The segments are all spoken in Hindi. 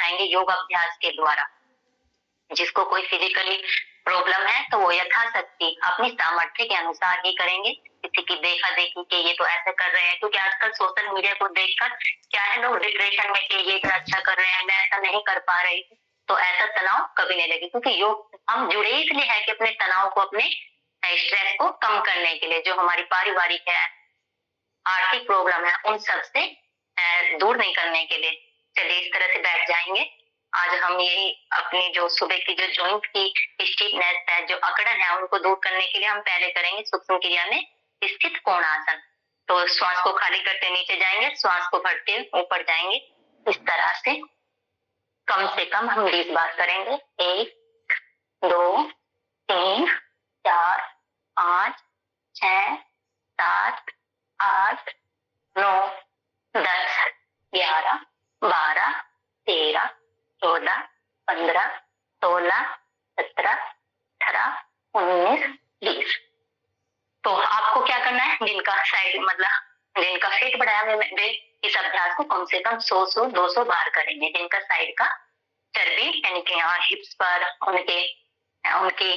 सिखाएंगे योग अभ्यास के द्वारा। जिसको कोई फिजिकली प्रॉब्लम है तो वो यथाशक्ति अपनी सामर्थ्य के अनुसार ही करेंगे। किसी की देखा देखी कि ये तो ऐसे कर रहे हैं, क्योंकि आजकल सोशल मीडिया को देखकर क्या है, लोग डिप्रेशन में कि ये इतना अच्छा कर रहे हैं, मैं ऐसा नहीं कर पा रही, तो ऐसा तनाव कभी नहीं लगे। क्योंकि योग हम जुड़े इसलिए है कि अपने तनाव को, अपने स्ट्रेस को कम करने के लिए, जो हमारी पारिवारिक है, आर्थिक प्रॉब्लम है, उन सब से दूर नहीं करने के लिए। चलिए इस तरह से बैठ जाएंगे। आज हम यही अपनी जो सुबह की जो जॉइंट की स्टिफनेस है, जो अकड़न है, उनको दूर करने के लिए हम पहले करेंगे सूक्ष्म क्रिया में स्थित कोणासन। तो श्वास को खाली करते नीचे जाएंगे, श्वास को भरते ऊपर जाएंगे। इस तरह से कम हम 20 बार करेंगे। 1 2 3 4 5 6 7 8 9 10 11 12 13 14 15 16 17 18 19 20। तो आपको क्या करना है, जिनका साइड मतलब जिनका पेट बढ़ाया हुआ है वे इस अभ्यास को कम से कम 100 200 बार करेंगे। जिनका साइड का चर्बी यानी कि यहाँ हिप्स पर, उनके उनकी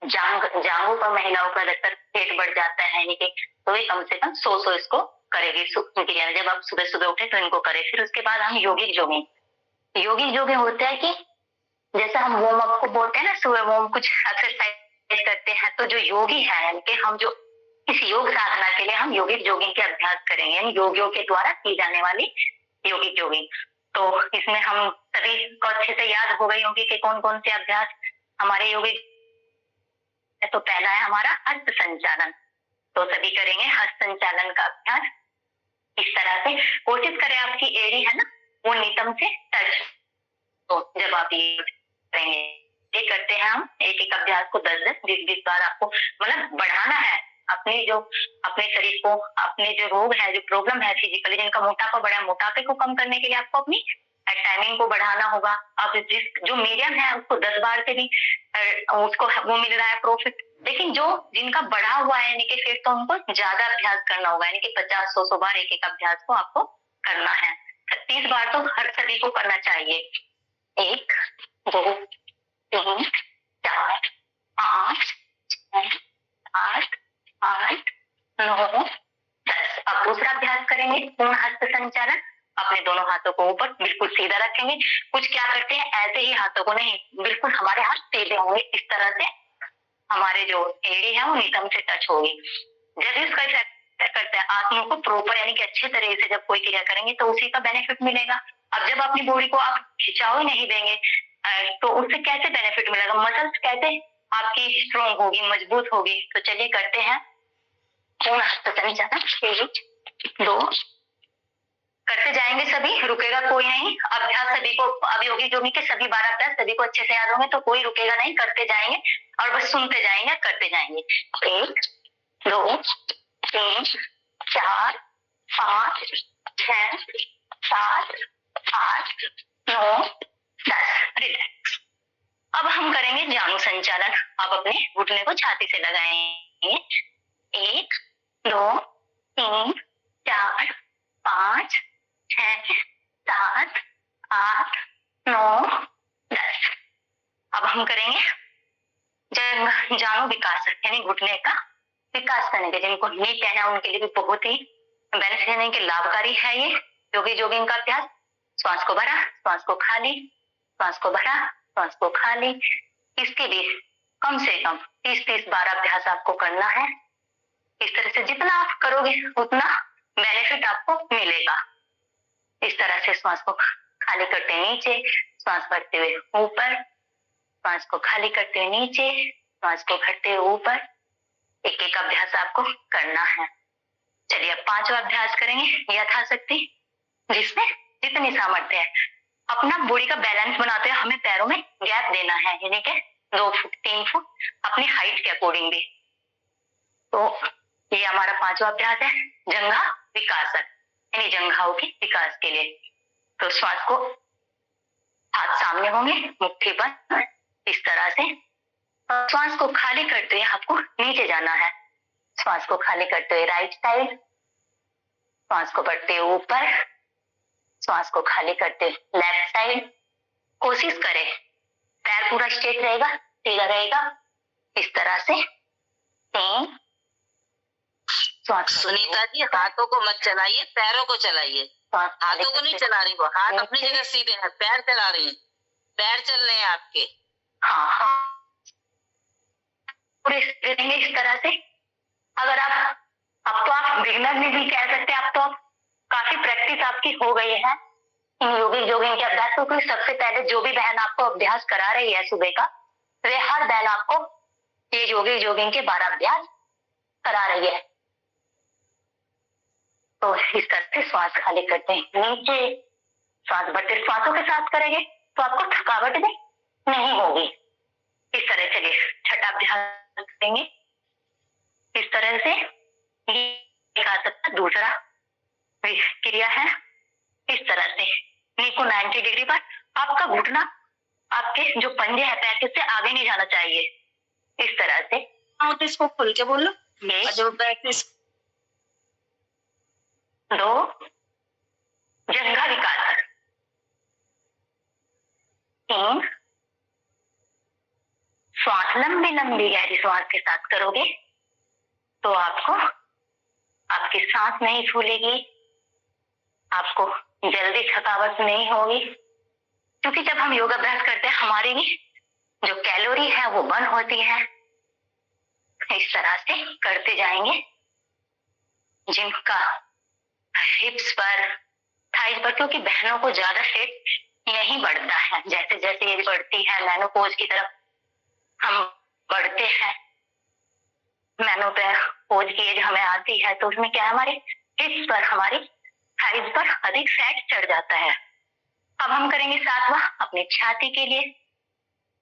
जांघों पर महिलाओं का अधिकतर पेट बढ़ जाता है, यानी कि तो ये कम से कम 100 इसको करेगी सूक्ष्म क्रिया। जब आप सुबह सुबह उठे तो इनको करें। फिर उसके बाद हम यौगिक जोगिंग होता है कि जैसे हम वार्म अप को बोलते हैं ना, सुबह वार्म कुछ एक्सरसाइज करते हैं, तो जो योगी है यानी कि हम जो इस योग साधना के लिए हम यौगिक जोगिंग के अभ्यास करेंगे, यानी योगियों के द्वारा की जाने वाली यौगिक जोगिंग। तो इसमें हम सभी को अच्छे से याद हो गई होगी कि कौन कौन से अभ्यास हमारे यौगिक। तो पहला है हमारा हस्त संचालन। तो सभी करेंगे हस्त संचालन का अभ्यास। इस तरह से कोशिश करें आपकी एड़ी है ना वो नितंब से टच। तो जब आप ये करेंगे, ये करते हैं हम एक एक अभ्यास को 10-10 20-20 बार आपको मतलब बढ़ाना है। अपने शरीर को, अपने जो रोग है, जो प्रॉब्लम है फिजिकली, जिनका मोटापा बढ़ा है, मोटापे को कम करने के लिए आपको अपनी टाइमिंग को बढ़ाना होगा। अब जो मीडियम है उसको 10 बार से भी उसको वो मिल रहा है प्रॉफिट, लेकिन जो जिनका बढ़ा हुआ है यानी कि फिर तो उनको ज्यादा अभ्यास करना होगा, यानी कि 50-100 बार एक एक अभ्यास को आपको करना है। 30 बार तो हर सभी को करना चाहिए। 1 2 3 4 5 6 8 8 9 10। अब दूसरा अभ्यास करेंगे पूर्ण हस्त संचालन। अपने दोनों हाथों को ऊपर बिल्कुल सीधा रखेंगे। कुछ क्या करते हैं, ऐसे ही हाथों को नहीं, बिल्कुल हमारे हाथ सीधे होंगे। इस तरह से हमारे जो एड़ी है वो नितंब से टच होगी। जब इसका करते हैं आसनों को प्रॉपर यानी कि अच्छे तरह से जब कोई क्रिया करेंगे तो उसी का बेनिफिट मिलेगा। अब जब अपनी बॉडी को आप खिंचाव ही नहीं देंगे तो उससे कैसे बेनिफिट मिलेगा, मसल्स कैसे आपकी स्ट्रॉन्ग होगी, मजबूत होगी। तो चलिए करते हैं पूर्ण हस्त संचालन। 1 2 करते जाएंगे, सभी रुकेगा कोई नहीं। अभ्यास सभी को, अब योगी जोगी के सभी 12 अभ्यास सभी को अच्छे से याद होंगे तो कोई रुकेगा नहीं, करते जाएंगे और बस सुनते जाएंगे, करते जाएंगे। 1 2 3 4 5 6 7 8 9 10। रिलैक्स। अब हम करेंगे जांग संचालन। आप अपने घुटने को छाती से लगाएंगे। 1 2 3 4 5 6 7 8 9 10। अब हम करेंगे जांग विकास यानी घुटने का विकास करने के, जिनको नी पेन है उनके लिए भी बहुत ही बेनिफिट यानी कि लाभकारी है ये योगी जोगिंग का अभ्यास। श्वास को भरा, श्वास को खाली, श्वास को भरा, श्वास को खाली। इसके लिए कम से कम 30-30 बार अभ्यास आपको करना है। इस तरह से जितना आप करोगे उतना बेनिफिट आपको मिलेगा। इस तरह से श्वास को खाली करते नीचे, श्वास भरते हुए ऊपर, श्वास को खाली करते हुए नीचे, श्वास को भरते हुए ऊपर। एक एक अभ्यास आपको करना है। चलिए अब 5वां अभ्यास करेंगे यथाशक्ति, जिसमें जितनी सामर्थ्य है। अपना बॉडी का बैलेंस बनाते हुए हमें पैरों में गैप देना है, यानी कि 2 फुट 3 फुट अपनी हाइट के अकॉर्डिंग भी। तो ये हमारा 5वां अभ्यास है जंघा विकासक, यानी जंघाओं के विकास के लिए। तो श्वास को, हाथ सामने होंगे, मुट्ठी पर इस तरह से। श्वास को खाली करते हुए आपको नीचे जाना है। श्वास को खाली करते हुए राइट साइड, श्वास को भरते हुए ऊपर, श्वास को खाली करते हुए लेफ्ट साइड, कोशिश करें, पैर पूरा स्ट्रेट रहेगा, सीधा रहेगा, इस तरह से 3 सुनीता जी, हाथों को मत चलाइए, पैरों को चलाइए। हाथों को नहीं चला रही वो, हाथ अपनी जगह सीधे हैं, पैर चला रही हैं, पैर चल रहे हैं आपके। हाँ, पूरे रहेंगे इस तरह से। अगर आप अब तो आप बिगिनर में भी कह सकते हैं, अब तो काफी प्रैक्टिस आपकी हो गई है इन योगिक जोगिंग के अभ्यास को। सबसे पहले जो भी बहन आपको अभ्यास करा रही है सुबह का, वे हर बहन आपको ये योगिक जोगिंग के 12 अभ्यास करा रही है। तो इस तरह से श्वास खाली करते हैं, नीचे श्वास बढ़ते श्वासों के साथ करेंगे तो आपको थकावट भी नहीं होगी। इस तरह से छठा अभ्यास करेंगे इस तरह से। दूसरा क्रिया है इस तरह से, नी को 90 डिग्री पर आपका घुटना आपके जो पंजे है पैर के से आगे नहीं जाना चाहिए, इस तरह से। तो इसको खुल के बोलो। जो प्रैक्टिस 2 जंघा विकास, 3 श्वास लंबी लंबी गहरी श्वास के साथ करोगे तो आपको आपकी सांस नहीं फूलेगी, आपको जल्दी थकावट नहीं होगी। क्योंकि जब हम योगा अभ्यास करते हैं हमारी भी जो कैलोरी है वो बर्न होती है। इस तरह से करते जाएंगे। जिनका हिप्स पर, थाइज पर, क्योंकि बहनों को ज्यादा फेट नहीं बढ़ता है, जैसे जैसे एज बढ़ती है मेनोपॉज की तरफ हम बढ़ते हैं, मेनोपॉज की एज हमें आती है, तो उसमें क्या है हमारे हिप्स पर, हमारी थाइज पर अधिक फैट चढ़ जाता है। अब हम करेंगे 7वां अपनी छाती के लिए,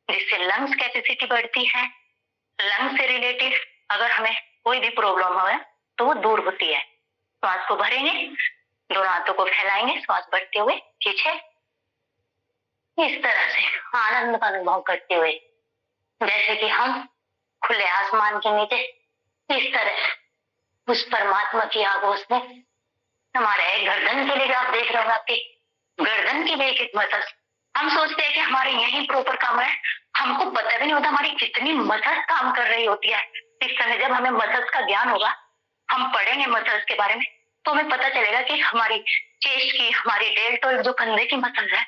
जिससे लंग्स कैपेसिटी बढ़ती है। लंग्स से रिलेटेड अगर हमें कोई भी प्रॉब्लम हो तो वो दूर होती है। श्वास को भरेंगे, दोनों हाथों को फैलाएंगे, श्वास बढ़ते हुए पीछे, इस तरह से आनंद का अनुभव करते हुए, जैसे कि हम खुले आसमान के नीचे इस तरह उस परमात्मा की आगोश में हमारे गर्दन के लिए आप देख रहे हो, आपके गर्दन की भी एक मसल, हम सोचते हैं कि हमारे यही प्रॉपर काम है, हमको पता भी नहीं होता हमारी कितनी मसल्स काम कर रही होती है। इस समय जब हमें मसल्स का ज्ञान होगा, हम पढ़ेंगे मसल्स के बारे में, तो हमें पता चलेगा कि हमारी चेस्ट की, हमारी डेल्टोइड जो कंधे की मसल्स है,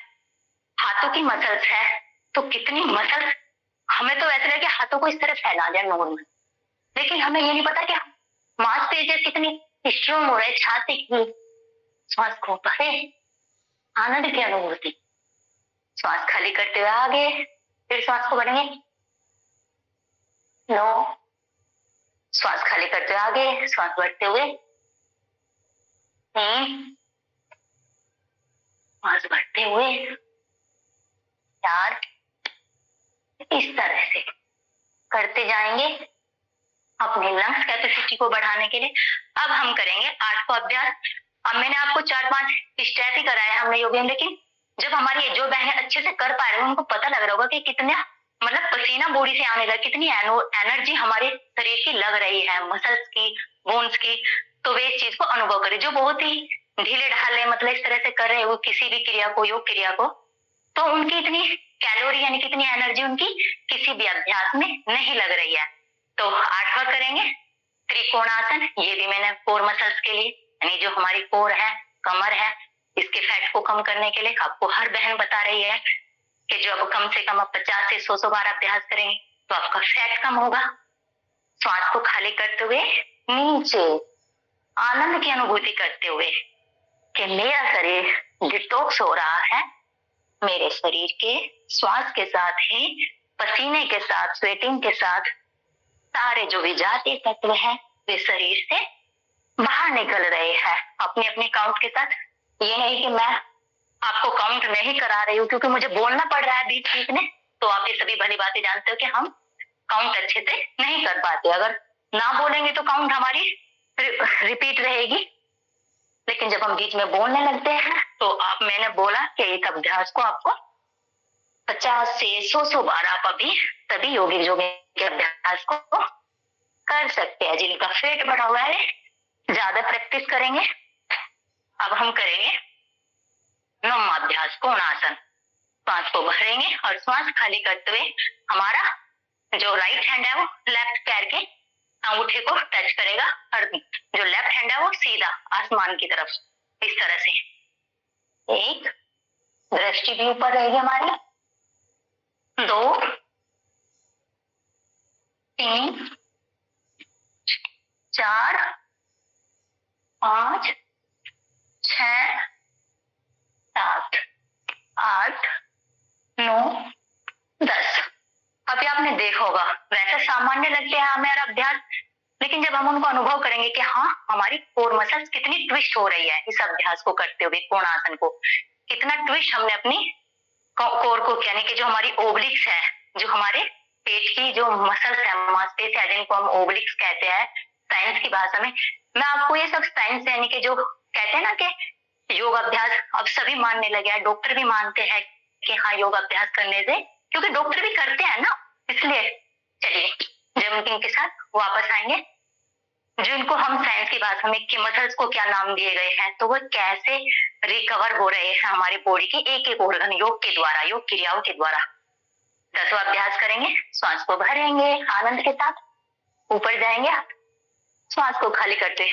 हाथों की मसल्स है, तो कितनी मसल्स। हमें तो ऐसा लगे कि हाथों को इस तरह फैला दिया नॉर्मल, लेकिन हमें ये नहीं पता कि मांसपेशियां कितनी स्ट्रोंग हो रहे हैं। छाती की श्वास को भरे, आनंद की अनुभूति, श्वास खाली करते हुए आगे, फिर श्वास को भरेंगे, 9 श्वास खाली करते हुए आगे, श्वास बढ़ते हुए, 3 श्वास बढ़ते हुए, 4, इस तरह से करते जाएंगे अपने लंग्स कैपेसिटी को बढ़ाने के लिए। अब हम करेंगे 8वां अभ्यास। अब मैंने आपको 4-5 स्टेप ही कराया हमने योगी में, लेकिन जब हमारी जो बहनें अच्छे से कर पा रहे हैं उनको पता लग रहा होगा कि कितना मतलब पसीना बॉडी से आने लगा, कितनी एनर्जी हमारे शरीर की लग रही है, मसल्स की, बोन्स की। तो वे इस चीज को अनुभव करें। जो बहुत ही ढीले ढाले मतलब इस तरह से कर रहे हो किसी भी क्रिया को, योग क्रिया को, तो उनकी इतनी कैलोरी यानी कितनी एनर्जी उनकी किसी भी अभ्यास में नहीं लग रही है। तो 8वां करेंगे त्रिकोणासन। ये भी मैंने कोर मसल्स के लिए, यानी जो हमारी कोर है, कमर है, इसके फैट को कम करने के लिए आपको हर बहन बता रही है कि जो अब कम से कम आप 50 से 100 बार अभ्यास करेंगे तो आपका फैट कम होगा। श्वास को खाली करते हुए नीचे आनंद की अनुभूति करते हुए कि मेरा शरीर डिटॉक्स हो रहा है, मेरे शरीर के श्वास के साथ ही पसीने के साथ, स्वेटिंग के साथ सारे जो विजातीय तत्व है वे शरीर से बाहर निकल रहे हैं अपने अपने काउंट के साथ। ये नहीं कि मैं आपको काउंट नहीं करा रही हूँ क्योंकि मुझे बोलना पड़ रहा है बीच बीच में, तो आप ये सभी भली बातें जानते हो कि हम काउंट अच्छे से नहीं कर पाते। अगर ना बोलेंगे तो काउंट हमारी रिपीट रहेगी, लेकिन जब हम बीच में बोलने लगते हैं तो आप, मैंने बोला कि इस अभ्यास को आपको 50 से 100 बार आप अभी सभी योगिक जोगिक के अभ्यास को कर सकते हैं। जिनका फेट बढ़ा हुआ है ज्यादा प्रैक्टिस करेंगे। अब हम करेंगे 9वां अभ्यास कोणासन। सांस को भरेंगे और सांस खाली करते हुए हमारा जो राइट हैंड है वो लेफ्ट पैर के अंगूठे को टच करेगा और जो लेफ्ट हैंड है वो सीधा आसमान की तरफ, इस तरह से। एक, दृष्टि भी ऊपर रहेगी हमारी। 2, 3, 4, 5, 6, 7, 8, 9, 10। अभी आपने देखा होगा वैसे सामान्य लगते हैं हमारा अभ्यास, लेकिन जब हम उनको अनुभव करेंगे कि हाँ हमारी कोर मसल्स कितनी ट्विस्ट हो रही है इस अभ्यास को करते हुए, कोणासन को कितना ट्विस्ट हमने अपनी कोर को, यानी कि जो हमारी ओब्लिक्स है, जो हमारे पेट की जो मसल्स है, मांसपेशियां जिनको हम ओब्लिक्स कहते हैं साइंस की भाषा में। मैं आपको ये सब साइंस यानी कि जो कहते हैं ना कि योग अभ्यास अब सभी मानने लगे हैं, डॉक्टर भी मानते हैं कि हाँ योग अभ्यास करने से, क्योंकि डॉक्टर भी करते हैं ना, इसलिए। चलिए जंपिंग के साथ वापस आएंगे। जिनको हम साइंस की भाषा में कि मसल्स को क्या नाम दिए गए हैं, तो वो कैसे रिकवर हो रहे हैं हमारे बॉडी के एक एक ऑर्गन योग के द्वारा, योग क्रियाओं के द्वारा। 10वां अभ्यास करेंगे। श्वास को भरेंगे आनंद के साथ, ऊपर जाएंगे आप, श्वास को खाली करते।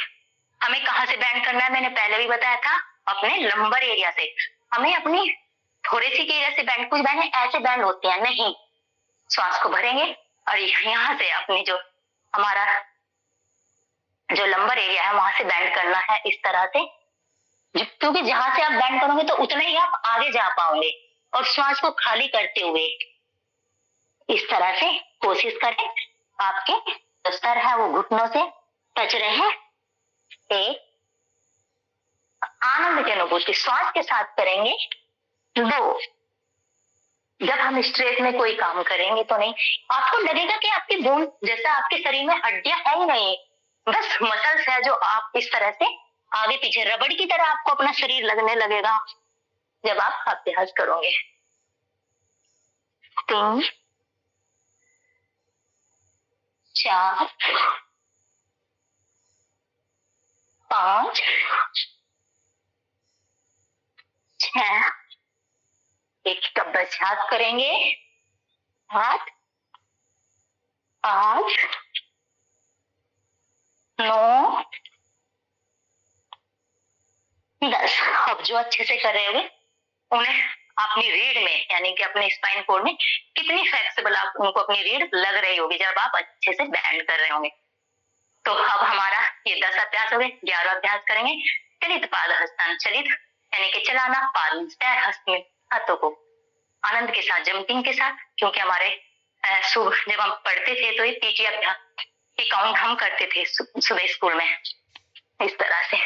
हमें कहाँ से बैंड करना है, मैंने पहले भी बताया था, अपने लंबर एरिया से। हमें अपनी थोरेसिक एरिया से बैंड, कुछ बैंड ऐसे बैंड होते हैं, नहीं। श्वास को भरेंगे और यहाँ से अपनी जो हमारा जो लंबर एरिया है वहां से बैंड करना है इस तरह से, क्योंकि जहां से आप बैंड करोगे तो उतना ही आप आगे जा पाओगे। और श्वास को खाली करते हुए इस तरह से कोशिश करें आपके जो स्तर है वो घुटनों से टच रहे। एक, आनंद की अनुभूति श्वास के साथ करेंगे। 2, जब हम स्ट्रेट में कोई काम करेंगे तो नहीं, आपको लगेगा कि आपकी बोन जैसा आपके शरीर में हड्डियां है ही नहीं, बस मसल्स है जो आप इस तरह से आगे पीछे रबड़ की तरह आपको अपना शरीर लगने लगेगा जब आप अभ्यास करोगे। 3, 4, 5, 6, एक कब्बछात करेंगे। 7, 8, 9, 10। अब जो अच्छे से कर रहे होंगे उन्हें अपनी रीढ़ में यानी कि अपने स्पाइन कोड में कितनी फ्लेक्सिबल आप उनको अपनी रीढ़ लग रही होगी जब आप अच्छे से बैंड कर रहे होंगे। तो अब हमारा ये 10 अभ्यास हो गए। 11वां अभ्यास करेंगे चलित पाद हस्तान। चलित यानी कि चलाना, पाद पैर, हस्त में हाथों को आनंद के साथ, जंपिंग के साथ, क्योंकि हमारे जब हम पढ़ते थे तो ये पीटी अभ्यास की काउंट हम करते थे सुबह स्कूल में। इस तरह से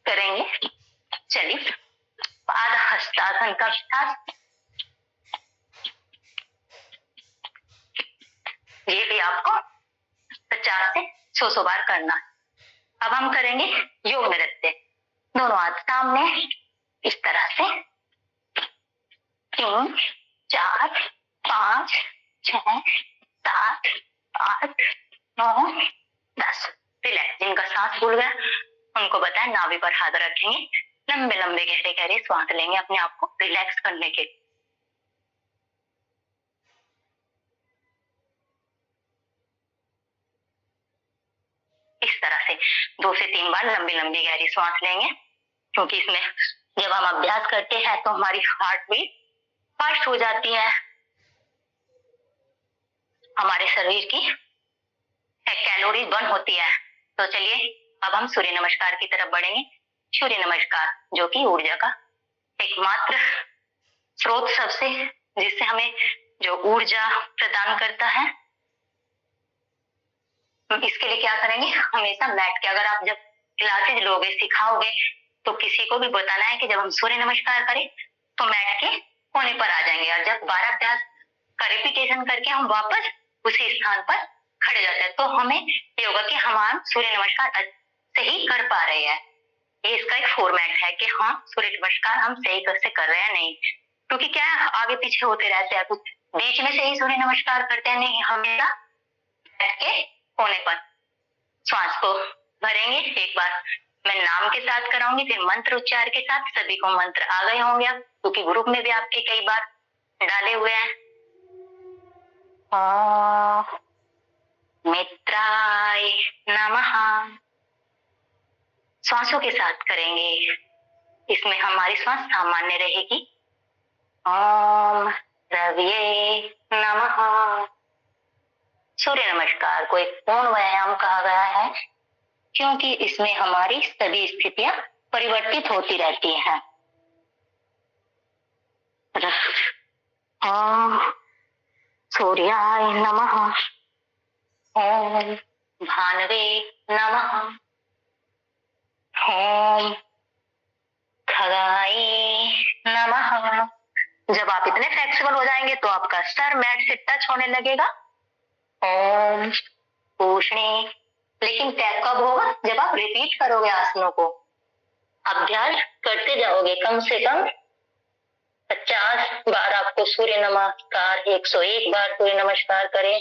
करेंगे। चलिए पाद हस्तासन का अभ्यास, ये भी आपको 50 से 100 बार करना है। अब हम करेंगे योग नृत्य। दोनों हाथ सामने इस तरह से 3, 4, 5, 6, 7, 8, 9, 10। रिलैक्स, जिनका सांस भूल गया उनको बताएं नाभि पर हाथ रखेंगे, लंबे लंबे गहरे गहरे श्वास लेंगे अपने आप को रिलैक्स करने के लिए। इस तरह से 2 से 3 बार लंबी लंबी गहरी सांस लेंगे, क्योंकि इसमें जब हम अभ्यास करते हैं तो हमारी हार्ट बीट फास्ट हो जाती है, हमारे शरीर की कैलोरीज बर्न होती है। तो चलिए अब हम सूर्य नमस्कार की तरफ बढ़ेंगे। सूर्य नमस्कार जो कि ऊर्जा का एकमात्र स्रोत सबसे, जिससे हमें जो ऊर्जा प्रदान करता है। इसके लिए क्या करेंगे, हमेशा मैट के, अगर आप जब क्लासेज लोगे सिखाओगे तो किसी को भी बताना है कि जब हम सूर्य नमस्कार करें तो मैट के कोने पर आ जाएंगे, और जब 12 अभ्यास का रिपीटेशन करके हम वापस उसी स्थान पर खड़े जाते हैं, तो हमें ये होगा कि हम सूर्य नमस्कार से ही कर पा रहे हैं। ये इसका एक फॉर्मेट है कि हाँ सूर्य नमस्कार हम सही से कर रहे हैं नहीं, क्योंकि क्या है आगे पीछे होते रहते हैं, कुछ बीच में से ही सूर्य नमस्कार करते हैं नहीं, हमेशा बैठ के कोने पर। श्वास को भरेंगे एक बार मैं नाम के साथ कराऊंगी, फिर मंत्र उच्चार के साथ। सभी को मंत्र आ गए होंगे अब, क्योंकि ग्रुप में भी आपके कई बार डाले हुए हैं। मित्राय नमः। श्वासों के साथ करेंगे, इसमें हमारी श्वास सामान्य रहेगी। ओम रविये नमः। सूर्य नमस्कार को एक पूर्ण व्यायाम कहा गया है, क्योंकि इसमें हमारी सभी स्थितियां परिवर्तित होती रहती हैं। ओम सूर्याय नमः। ओम भानवे नमः। ओम खगाय नमः। जब आप इतने फ्लेक्सिबल हो जाएंगे तो आपका सर मैट से टच होने लगेगा। ओम पूषणे। लेकिन टैप कब होगा? जब आप रिपीट करोगे आसनों को, अभ्यास करते जाओगे। कम से कम 50 बार आपको सूर्य नमस्कार, 101 बार सूर्य नमस्कार करें।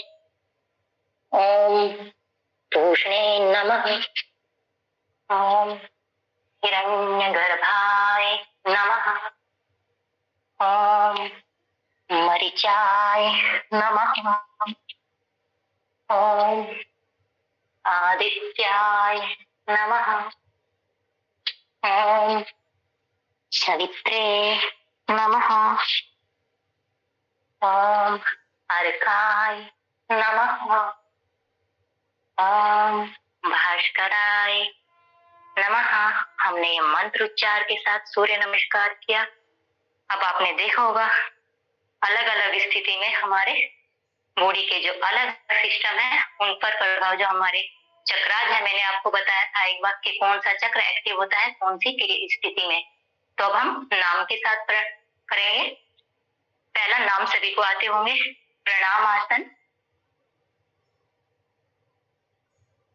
ओम पूषणे नमः। ओम हिरण्यगर्भाय नमः। ओम मरीचाय नमः। ओम आदित्याय नमः। ओम सवित्रे नमः। ओम अर्काय नमः। ओम भास्कराय नमः। हमने ये मंत्र उच्चार के साथ सूर्य नमस्कार किया। अब आपने देखा होगा अलग अलग स्थिति में हमारे बॉडी के जो अलग सिस्टम है उन पर प्रभाव, जो हमारे चक्रास है, मैंने आपको बताया था एक बार कि कौन सा चक्र एक्टिव होता है कौन सी स्थिति में। तो अब हम नाम के साथ करेंगे। पहला नाम सभी को आते होंगे, प्रणाम आसन।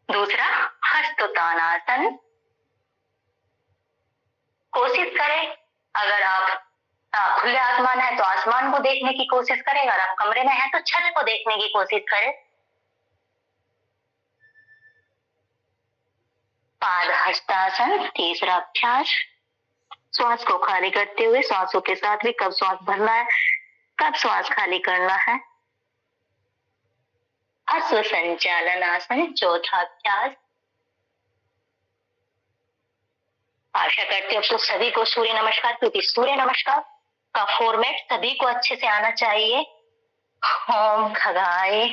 दूसरा हस्तोत्तानासन। कोशिश करें, अगर आप खुले आसमान है तो आसमान को देखने की कोशिश करें, अगर आप कमरे में हैं तो छत को देखने की कोशिश करें। पाद हस्तासन, तीसरा अभ्यास। श्वास को खाली करते हुए श्वासों के साथ भी कब श्वास भरना है, कब श्वास खाली करना है। अश्व संचालन आसन, चौथा अभ्यास। आशा करते हो तो सभी को सूर्य नमस्कार, क्योंकि सूर्य नमस्कार का फॉर्मेट सभी को अच्छे से आना चाहिए। ओम खगाय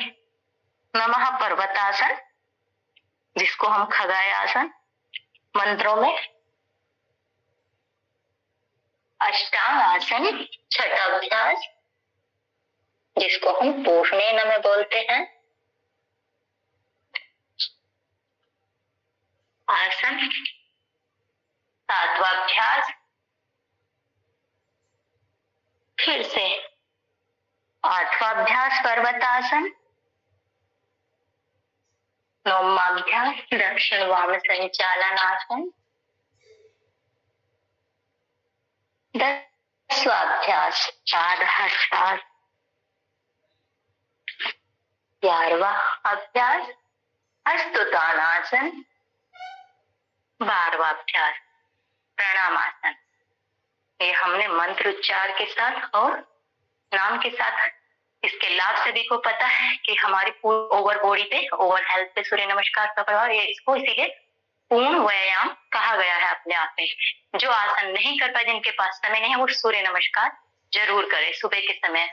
नमः पर्वतासन, जिसको हम खगाय आसन मंत्रों में। अष्टांग आसन, छठा अभ्यास, जिसको हम पूषणे नमः बोलते हैं। आसन, सातवां अभ्यास। फिर से आठवां अभ्यास पर्वतासन। नौवां अभ्यास दक्षिण वाम संचालन आसन। 10वां अभ्यास पाद हस्तासन। 11वां अभ्यास हस्तोत्तानासन। 12वां अभ्यास प्रणामासन। ये हमने मंत्र उच्चार के साथ और नाम के साथ। इसके लाभ सभी को पता है कि हमारी पूरी ओवर बॉडी पे, ओवर हेल्थ पे सूर्य नमस्कार का प्रभाव, ये इसको इसीलिए पूर्ण व्यायाम कहा गया है अपने आप में। जो आसन नहीं कर पाए, जिनके पास समय नहीं है, वो सूर्य नमस्कार जरूर करें सुबह के समय।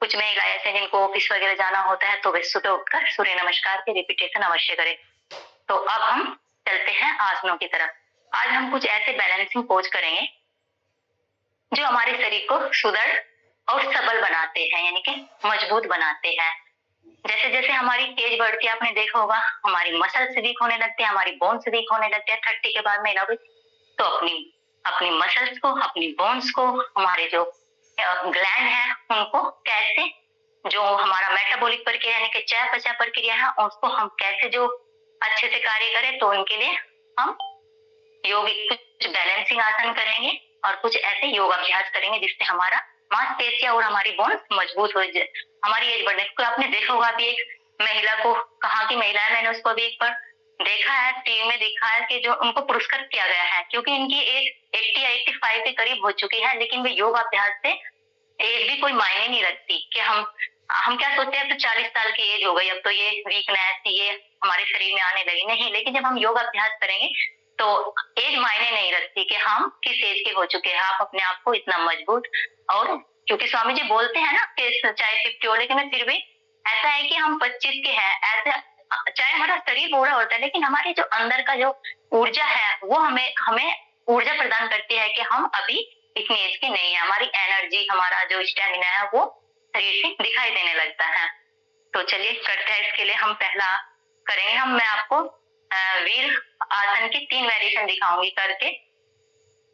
कुछ महिलाएं ऐसे जिनको ऑफिस वगैरह जाना होता है तो वे सुबह उठकर सूर्य नमस्कार की रिपीटेशन अवश्य करें। तो अब हम चलते हैं आसनों की तरफ। आज हम कुछ ऐसे बैलेंसिंग पोज करेंगे जो हमारे शरीर को सुदृढ़ और सबल बनाते हैं, यानी कि मजबूत बनाते हैं। जैसे जैसे हमारी एज बढ़ती है, आपने देखा होगा हमारी मसल्स वीक होने लगते हैं, हमारी बोन्स वीक होने लगते हैं 30 के बाद में ना भी। तो अपनी मसल्स को, अपनी बोन्स को, हमारे जो ग्लैंड है उनको कैसे, जो हमारा मेटाबॉलिक प्रक्रिया यानी कि चयापचय प्रक्रिया है, उसको हम कैसे जो अच्छे से कार्य करें, तो उनके लिए हम योगिक कुछ बैलेंसिंग आसन करेंगे और कुछ ऐसे योग अभ्यास करेंगे जिससे हमारा मांसपेशियां और हमारी बोन मजबूत हो जाए। हमारी एज बढ़ने को आपने देखा होगा, अभी एक महिला को, कहाँ की महिला है, मैंने उसको अभी एक बार देखा है, टीवी में दिखा है कि जो उनको पुरस्कृत किया गया है, क्योंकि इनकी एज 80 या 85 के करीब हो चुकी है, लेकिन वे योग अभ्यास से एज भी कोई मायने नहीं रखती कि हम क्या सोचते हैं तो 40 साल की एज हो गई, अब तो ये वीकनेस ये हमारे शरीर में आने लगी। नहीं, लेकिन जब हम योग अभ्यास करेंगे तो एज मायने नहीं रखती कि हम किस एज के हो चुके हैं। आप अपने आप को इतना मजबूत, और क्योंकि स्वामी जी बोलते हैं ना कि चाहे 50 हो, लेकिन फिर भी ऐसा है कि हम 25 के हैं, ऐसे चाहे हमारा शरीर बूढ़ा होता है, लेकिन हमारे जो अंदर का जो ऊर्जा है वो हमें हमें ऊर्जा प्रदान करती है कि हम अभी इतनी एज के नहीं है। हमारी एनर्जी, हमारा जो स्टेमिना है वो शरीर से दिखाई देने लगता है। तो चलिए करते हैं। इसके लिए हम पहला करेंगे, मैं आपको वीर आसन के 3 वेरिएशन दिखाऊंगी करके,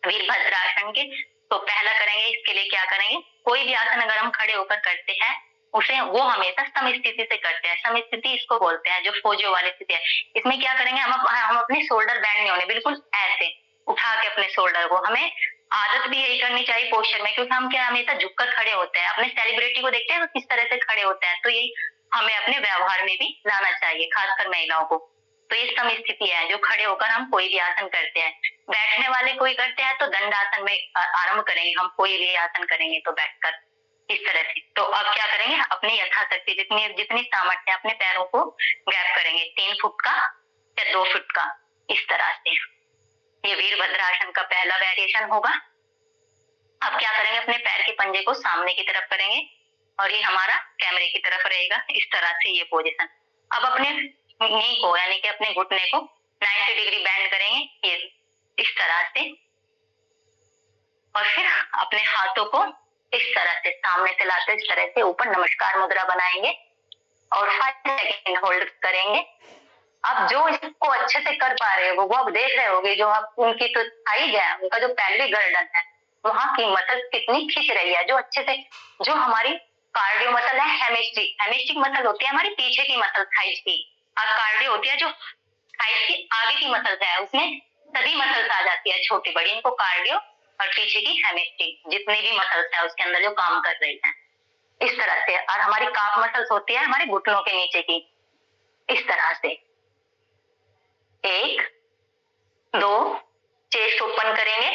वीरभद्रासन के। तो पहला करेंगे, इसके लिए क्या करेंगे, कोई भी आसन अगर हम खड़े होकर करते हैं उसे वो हमेशा समस्थिति से करते हैं। समस्थिति इसको बोलते हैं, जो फोजियो वाली स्थिति है। इसमें क्या करेंगे, हम अपने शोल्डर बैंड नहीं होने, बिल्कुल ऐसे उठा के अपने शोल्डर को, हमें आदत भी यही करनी चाहिए पोस्चर में, क्योंकि हम क्या हमेशा झुककर खड़े होते हैं। अपने सेलिब्रिटी को देखते हैं किस तरह से खड़े होते हैं, तो यही हमें अपने व्यवहार में भी लाना चाहिए, खासकर महिलाओं को। तो ये समस्थिति है जो खड़े होकर हम कोई भी आसन करते हैं। बैठने वाले कोई करते हैं तो दंडासन में आरंभ करेंगे, हम कोई भी आसन करेंगे तो बैठकर इस तरह से। तो अब क्या करेंगे, अपनी यथाशक्ति जितनी जितनी सामर्थ्य अपने पैरों को गैप करेंगे, 3 फुट का या 2 फुट का, इस तरह से। ये वीरभद्रासन का पहला वेरिएशन होगा। अब क्या करेंगे, अपने पैर के पंजे को सामने की तरफ करेंगे और ये हमारा कैमरे की तरफ रहेगा, इस तरह से ये पोजीशन। अब अपने नी को यानी कि अपने घुटने को 90 डिग्री बैंड करेंगे, ये इस तरह से, और फिर अपने हाथों को इस तरह से सामने से लाते इस तरह से ऊपर नमस्कार मुद्रा बनाएंगे और 5 सेकेंड होल्ड करेंगे। अब जो इसको अच्छे से कर पा रहे हो वो अब देख रहे होगे, जो आप उनकी तो थाइज है, उनका जो पेल्विक गर्दन है, वहां की मसल कितनी खींच रही है, जो अच्छे से, जो हमारी कार्डियो मसल है, हेमिस्टिक मसल होती है हमारी पीछे की मसल थाइज की, और कार्डियो होती है जो थाइज की आगे की मसल है, उसमें सभी मसल्स आ जाती है छोटी बड़ी, इनको कार्डियो, और पीछे की हेमिस्टिक, जितनी भी मसल्स है उसके अंदर जो काम कर रही है, इस तरह से। और हमारी काफ मसल्स होती है हमारे घुटनों के नीचे की, इस तरह से। 1 2 चेस्ट ओपन करेंगे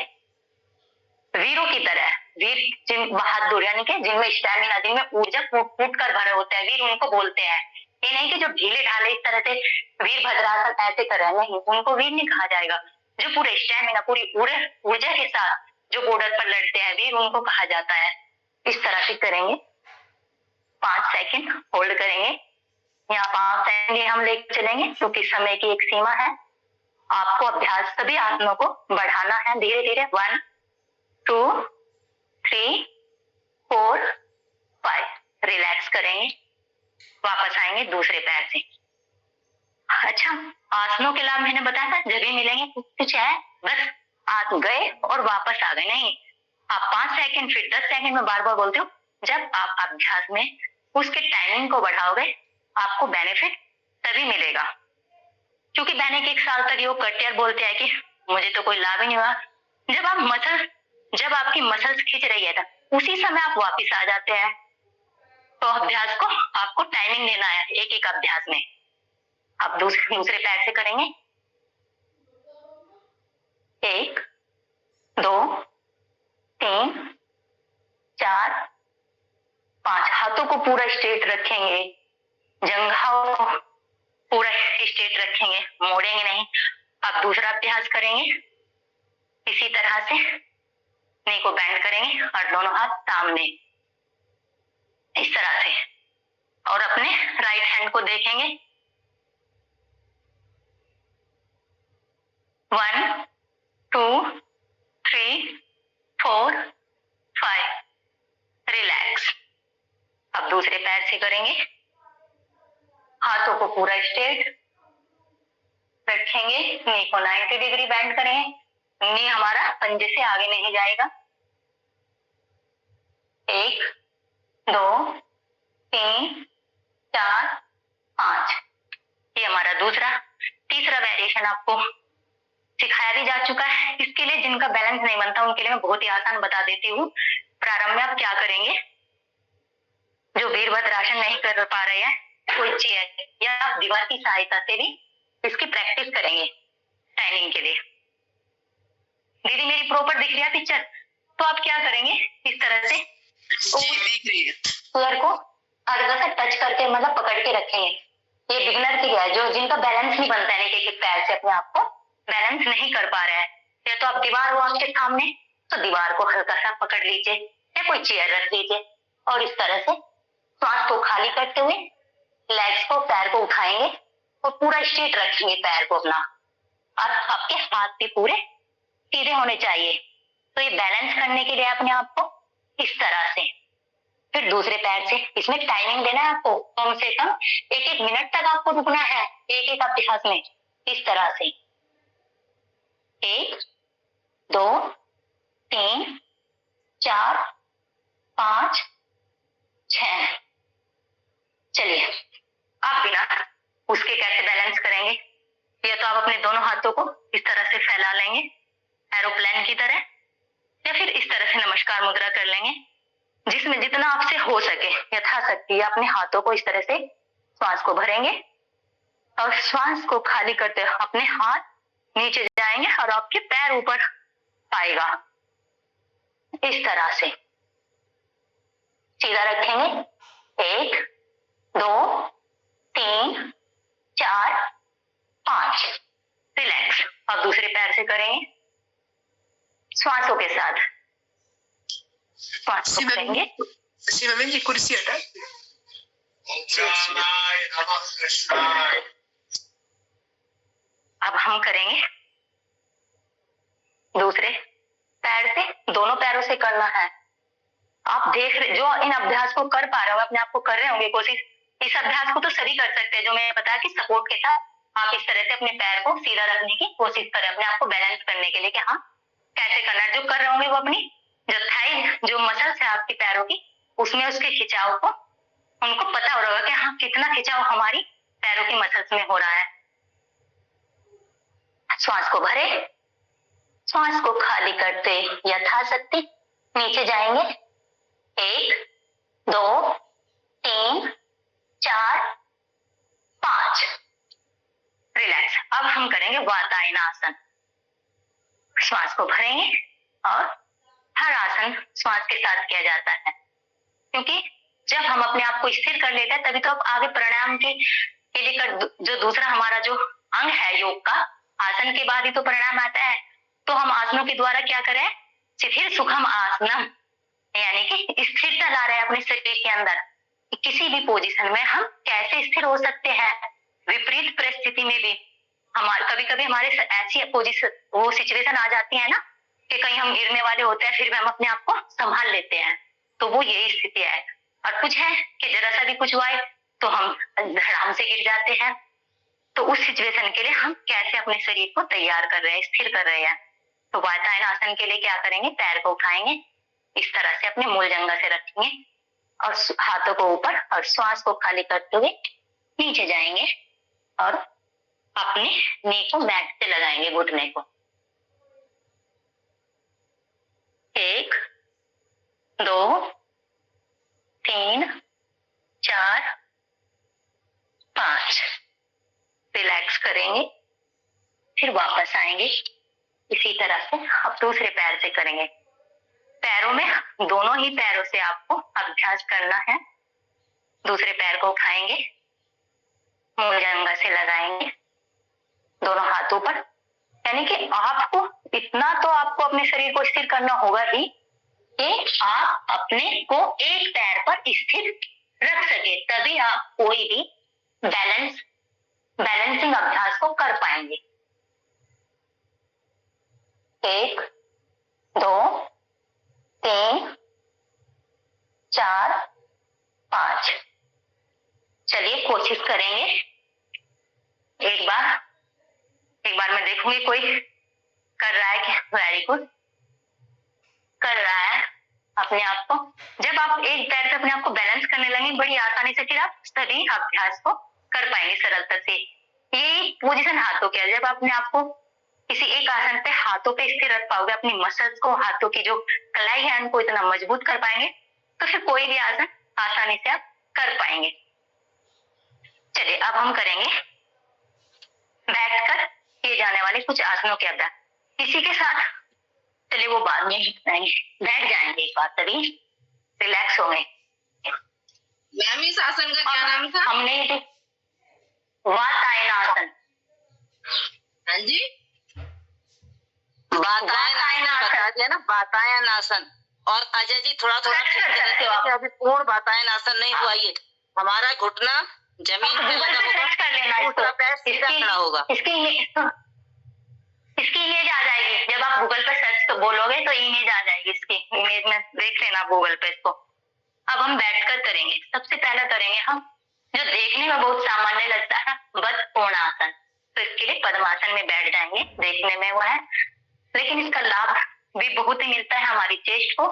वीरों की तरह। वीर जिन बहादुर यानी कि जिनमें स्टैमिना, जिनमें ऊर्जा फूट कर भरे होते हैं, वीर उनको बोलते हैं। ये नहीं कि जो ढीले ढाले इस तरह से वीरभद्रासन ऐसे कर रहे हैं, नहीं, उनको वीर नहीं कहा जाएगा। जो पूरे स्टैमिना, पूरी ऊर्जा के साथ जो बॉर्डर पर लड़ते हैं, वीर उनको कहा जाता है। इस तरह से करेंगे, 5 सेकेंड होल्ड करेंगे। यहाँ 5 सेकेंड हम लेकर चलेंगे क्योंकि समय की एक सीमा है। आपको अभ्यास सभी आसनों को बढ़ाना है धीरे धीरे। 1 2 3 4 5 रिलैक्स करेंगे, वापस आएंगे दूसरे पैर से। अच्छा, आसनों के लाभ मैंने बताया था, जब भी मिलेंगे कुछ है, बस आप गए और वापस आ गए नहीं। आप 5 सेकेंड फिर 10 सेकेंड में बार बार बोलते हो। जब आप अभ्यास में उसके टाइमिंग को बढ़ाओगे आपको बेनिफिट तभी मिलेगा, क्योंकि मैंने 1 साल तक योग करते हैं, बोलते हैं कि मुझे तो कोई लाभ ही नहीं हुआ। जब आपकी मसल्स खींच रही है ना, उसी समय आप वापस आ जाते हैं। तो अभ्यास को आपको टाइमिंग देना है एक एक अभ्यास में। आप दूसरे पैर से करेंगे। 1 2 3 4 5 हाथों को पूरा स्ट्रेट रखेंगे, जंघाओं को पूरा स्ट्रेट रखेंगे, मोड़ेंगे नहीं। अब दूसरा अभ्यास करेंगे, इसी तरह से नी को बैंड करेंगे और दोनों हाथ सामने, इस तरह से, और अपने राइट हैंड को देखेंगे। 1 2 3 4 5 रिलैक्स। अब दूसरे पैर से करेंगे, हाथों को पूरा स्ट्रेट रखेंगे, नी को 90 डिग्री बैंड करेंगे, नी हमारा पंजे से आगे नहीं जाएगा। 1 2 3 4 5 ये हमारा तीसरा वेरिएशन आपको सिखाया भी जा चुका है। इसके लिए जिनका बैलेंस नहीं बनता उनके लिए मैं बहुत ही आसान बता देती हूँ। प्रारंभ में आप क्या करेंगे, जो वीरभद्रासन नहीं कर पा रहे हैं, कोई चेयर या दीवार की सहायता से भी इसकी प्रैक्टिस करेंगे टाइमिंग के लिए। दीदी मेरी प्रॉपर दिख रही है पिक्चर? तो आप क्या करेंगे इस तरह से दिख रही है। पैर को हल्का सा टच करके मतलब पकड़ के रखेंगे। ये बिगनर के लिए है, जो जिनका बैलेंस नहीं बनता है कि पैर से अपने आप को बैलेंस नहीं कर पा रहा है, या तो आप दीवार हो आपके सामने तो दीवार को हल्का सा पकड़ लीजिए या कोई चेयर रख लीजिए और इस तरह से सांस को खाली करते हुए लेग्स को पैर को उठाएंगे और पूरा स्ट्रेट रखेंगे पैर को अपना, और आपके हाथ भी पूरे सीधे होने चाहिए। तो ये बैलेंस करने के लिए अपने आप को इस तरह से, फिर दूसरे पैर से, इसमें टाइमिंग देना है आपको, कम से कम 1-1 मिनट तक आपको रुकना है एक अभ्यास में। इस तरह से 1 2 3 4 5 6। चलिए आप बिना उसके कैसे बैलेंस करेंगे? या तो आप अपने दोनों हाथों को इस तरह से फैला लेंगे एरोप्लेन की तरह, या फिर इस तरह से नमस्कार मुद्रा कर लेंगे, जिसमें जितना आपसे हो सके यथाशक्ति अपने हाथों को इस तरह से श्वास को भरेंगे और श्वास को खाली करते हुए अपने हाथ नीचे जाएंगे और आपके पैर ऊपर आएगा। इस तरह से सीधा रखेंगे 1 2 3 4 5। रिलैक्स। अब दूसरे पैर से करेंगे श्वासों के साथ, श्वास को करेंगे। सीमा बहन जी कुर्सी हटा। अब हम करेंगे दूसरे पैर से, दोनों पैरों से करना है। आप देख रहे जो इन अभ्यास को कर पा रहे हो, अपने आप को कर रहे होंगे कोशिश। इस अभ्यास को तो सभी कर सकते हैं, जो मैंने बताया कि सपोर्ट के साथ आप इस तरह से अपने पैर को सीधा रखने की कोशिश करें, अपने आप को बैलेंस करने के लिए कि हाँ कैसे करना है। जो कर रहे होंगे वो अपनी जो थाई जो मसल्स है आपके पैरों की, उसमें उसके खिंचाव को उनको पता हो रहा होगा कि हाँ कितना खिंचाव हमारी पैरों की मसल्स में हो रहा है। श्वास को भरे, श्वास को खाली करते यथाशक्ति नीचे जाएंगे 1 2 3 4 5। रिलैक्स। अब हम करेंगे वातायनासन। श्वास को भरेंगे और हर आसन श्वास के साथ किया जाता है, क्योंकि जब हम अपने आप को स्थिर कर लेते हैं तभी तो आप आगे प्राणायाम के लिए जो दूसरा हमारा जो अंग है योग का, आसन के बाद ही तो प्राणायाम आता है। तो हम आसनों के द्वारा क्या करें? शिथिर सुखम आसनम, यानी कि स्थिरता ला रहे हैं अपने शरीर के अंदर। किसी भी पोजीशन में हम कैसे स्थिर हो सकते हैं, विपरीत परिस्थिति में भी। हमारे कभी कभी हमारे ऐसी पोजीशन वो सिचुएशन आ जाती है ना कि कहीं हम गिरने वाले होते हैं, फिर भी हम अपने आप को संभाल लेते हैं। तो वो यही स्थिति है। और कुछ है कि जरा सा भी कुछ हुआ है तो हम धड़ाम से गिर जाते हैं। तो उस सिचुएशन के लिए हम कैसे अपने शरीर को तैयार कर रहे हैं, स्थिर कर रहे हैं। तो वातायनासन के लिए क्या करेंगे? पैर को उठाएंगे इस तरह से, अपने मूल जंघा से रखेंगे और हाथों को ऊपर और श्वास को खाली करते हुए नीचे जाएंगे और अपने नी को मैट से लगाएंगे, घुटने को। 1 2 3 4 5। रिलैक्स करेंगे, फिर वापस आएंगे इसी तरह से। अब दूसरे पैर से करेंगे। पैरों में दोनों ही पैरों से आपको अभ्यास करना है। दूसरे पैर को उठाएंगे, मूल जंघा से लगाएंगे दोनों हाथों पर, यानी कि आपको इतना तो आपको अपने शरीर को स्थिर करना होगा ही कि आप अपने को एक पैर पर स्थिर रख सके, तभी आप कोई भी बैलेंसिंग अभ्यास को कर पाएंगे। 1 2 3 4 5। चलिए कोशिश करेंगे। एक बार मैं देखूंगी कोई कर रहा है कि वेरी गुड कर रहा है अपने आप को। जब आप एक पैर से अपने आप को बैलेंस करने लगेंगे बड़ी आसानी से, फिर आप सभी अभ्यास को कर पाएंगे सरलता से। ये पोजीशन हाथों की है। जब अपने आप को किसी एक आसन पे हाथों पे स्थिर रख पाओगे, अपनी मसल्स को, हाथों की जो कलाई है उनको इतना मजबूत कर पाएंगे, तो फिर कोई भी आसन आसानी से आप कर पाएंगे। चलिए अब हम करेंगे बैठकर किए जाने वाले कुछ आसनों के अभ्यास। इसी के साथ चलिए वो बाद में बैठ जाएंगे, एक बार तभी रिलैक्स होंगे। मैम इस आसन का क्या नाम था? हमने वातायन आसन। हाँ जी, वातायन आसन बता दिया ना, वातायन आसन। और अजय जी थोड़ा थोड़ा अभी पूर्ण वातायन आसन नहीं हुआ, ये हमारा घुटना जमीन पे लगा होगा, दूसरा पैर सीधा खड़ा होगा। इसकी इमेज आ जाएगी जब आप गूगल पे सर्च तो बोलोगे तो इमेज आ जाएगी, इसकी इमेज में देख लेना गूगल पे इसको। अब हम बैठकर करेंगे। सबसे पहले करेंगे हम जो देखने में बहुत सामान्य लगता है, बद्ध कोणासन। तो इसके लिए पद्मासन में बैठ जाएंगे। देखने में वो है, लेकिन इसका लाभ भी बहुत ही मिलता है हमारी चेस्ट को,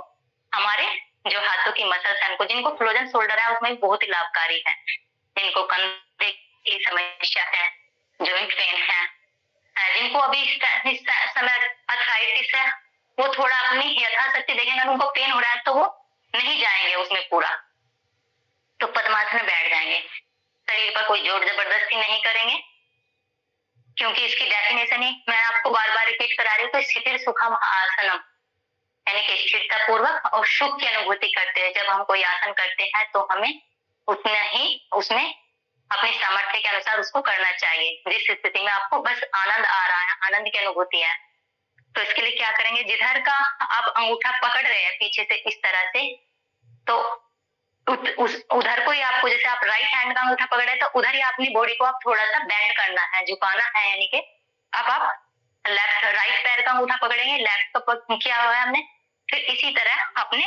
हमारे जो हाथों की मसल्स हैं उनको, जिनको फ्रोजन शोल्डर है उसमें बहुत ही लाभकारी है। जिनको कंधे की समस्या है, जॉइंट पेन है, जिनको अभी इस समय अर्थराइटिस है, वो थोड़ा अपनी यथाशक्ति देखेंगे, उनको पेन हो रहा है तो वो नहीं जाएंगे उसमें पूरा, तो पद्मासन में बैठ जाएंगे। शरीर पर कोई जोर जबरदस्ती नहीं करेंगे, क्योंकि इसकी डेफिनेशन ही मैं आपको बार बार रिपीट करा रही हूँ। तो स्थिर सुखम आसनम, यानी कि स्थिरता पूर्वक और सुख की अनुभूति करते हैं। जब हम कोई आसन करते हैं तो हमें उतना ही उसमें अपने सामर्थ्य के अनुसार उसको करना चाहिए, जिस स्थिति में आपको बस आनंद आ रहा है, आनंद की अनुभूति है। तो इसके लिए क्या करेंगे, जिधर का आप अंगूठा पकड़ रहे हैं पीछे से इस तरह से, तो उधर को ही आपको, जैसे आप राइट हैंड का अंगूठा पकड़े हैं तो उधर ही अपनी बॉडी को आप थोड़ा सा बेंड करना है, झुकाना है। यानी कि अब आप राइट पैर का अंगूठा पकड़ेंगे, लेफ्ट का किया हुआ है हमने, फिर इसी तरह अपने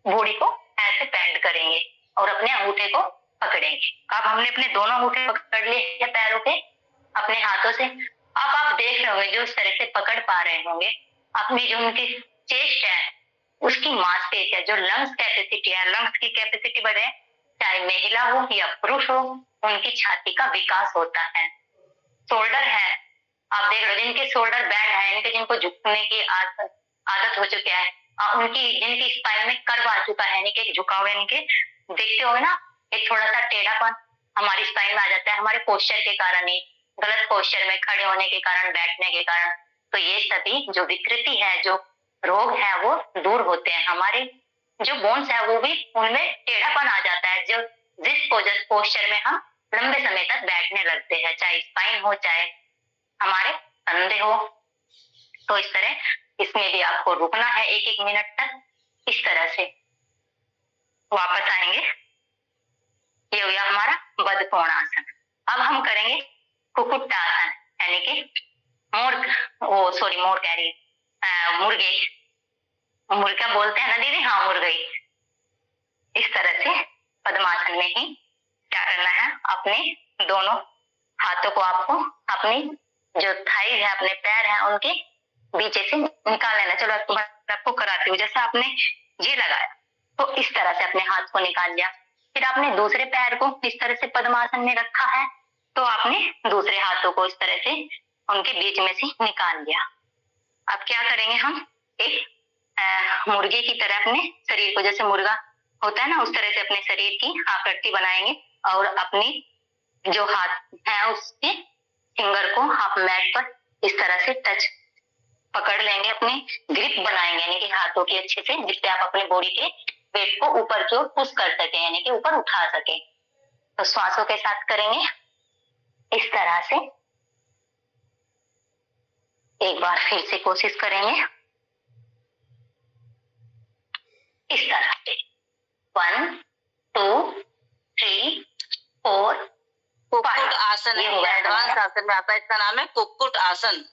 बॉडी को ऐसे बेंड करेंगे और अपने अंगूठे को पकड़ेंगे। अब हमने अपने दोनों अंगूठे पकड़ लिए पैरों के अपने हाथों से। अब आप देख रहे होंगे जो इस तरह से पकड़ पा रहे होंगे, अपनी जो उनकी चेस्ट है उसकी मांसपेशियां, जो लंग्स कैपेसिटी है, लंग्स की कैपेसिटी बढ़े, चाहे महिला हो या पुरुष हो, उनकी छाती का विकास होता है। शोल्डर है, आप देख रहे हो जिनके शोल्डर बैंड है, इनके जिनको झुकने की आदत हो चुकी है, उनकी जिनकी स्पाइन में कर्व आ चुका है, यानी कि झुकाव, यानी कि देखते हो ना एक थोड़ा सा टेढ़ापन हमारी स्पाइन में आ जाता है, हमारे पोस्चर के कारण ही, गलत पोस्चर में खड़े होने के कारण, बैठने के कारण। तो ये सभी जो विकृति है, जो रोग है वो दूर होते हैं। हमारे जो बोन्स है वो भी उनमें टेढ़ापन आ जाता है, जो जिस पोस्चर में हम लंबे समय तक बैठने लगते हैं, चाहे स्पाइन हो चाहे हमारे कंधे हो। तो इस तरह इसमें भी आपको रुकना है 1-1 मिनट तक। इस तरह से वापस आएंगे। ये हुआ हमारा बद्ध कोणासन। अब हम करेंगे कुक्कुटासन, यानी कि मोर कह रही मुर्गे, मुर्गा बोलते हैं ना दीदी, हाँ मुर्गई। इस तरह से पद्मासन में ही क्या करना है, अपने दोनों हाथों को आपको अपनी जो थाई है, अपने पैर हैं उनके बीच से निकाल लेना। चलो आपको कराती हूँ। जैसे आपने ये लगाया तो इस तरह से अपने हाथ को निकाल लिया, फिर आपने दूसरे पैर को इस तरह से पद्मासन में रखा है, तो आपने दूसरे हाथों को इस तरह से उनके बीच में से निकाल लिया। अब क्या करेंगे, हम एक मुर्गे की तरह अपने शरीर को, जैसे मुर्गा होता है ना उस तरह से अपने शरीर की आकृति बनाएंगे और अपनी जो हाथ है उसके फिंगर को आप मैट पर इस तरह से टच पकड़ लेंगे, अपने ग्रिप बनाएंगे, यानी कि हाथों की अच्छे से, जिससे आप अपने बॉडी के वेट को ऊपर की ओर पुश कर सके, यानी कि ऊपर उठा सके। तो श्वासों के साथ करेंगे इस तरह से। एक बार फिर से कोशिश करेंगे इस तरह से। 1 2 3 4 कुक्कुट आसन, ये होगा एडवांस आसन में आता है, इसका नाम है कुक्कुट आसन।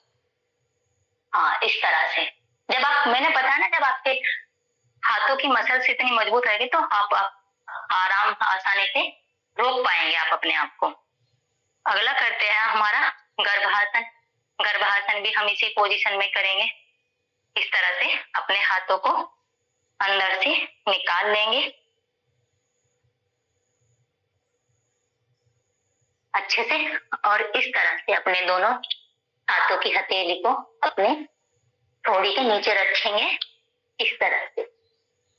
हाँ, इस तरह से जब आप, मैंने बताया ना, जब आपके हाथों की मसल्स इतनी मजबूत रहेगी तो आप आराम आसानी से रोक पाएंगे आप अपने आप को। अगला करते हैं हमारा गर्भासन। गर्भासन भी हम इसी पोजीशन में करेंगे। इस तरह से अपने हाथों को अंदर से निकाल लेंगे अच्छे से, और इस तरह से अपने दोनों हाथों की हथेली को अपने ठोड़ी के नीचे रखेंगे इस तरह से।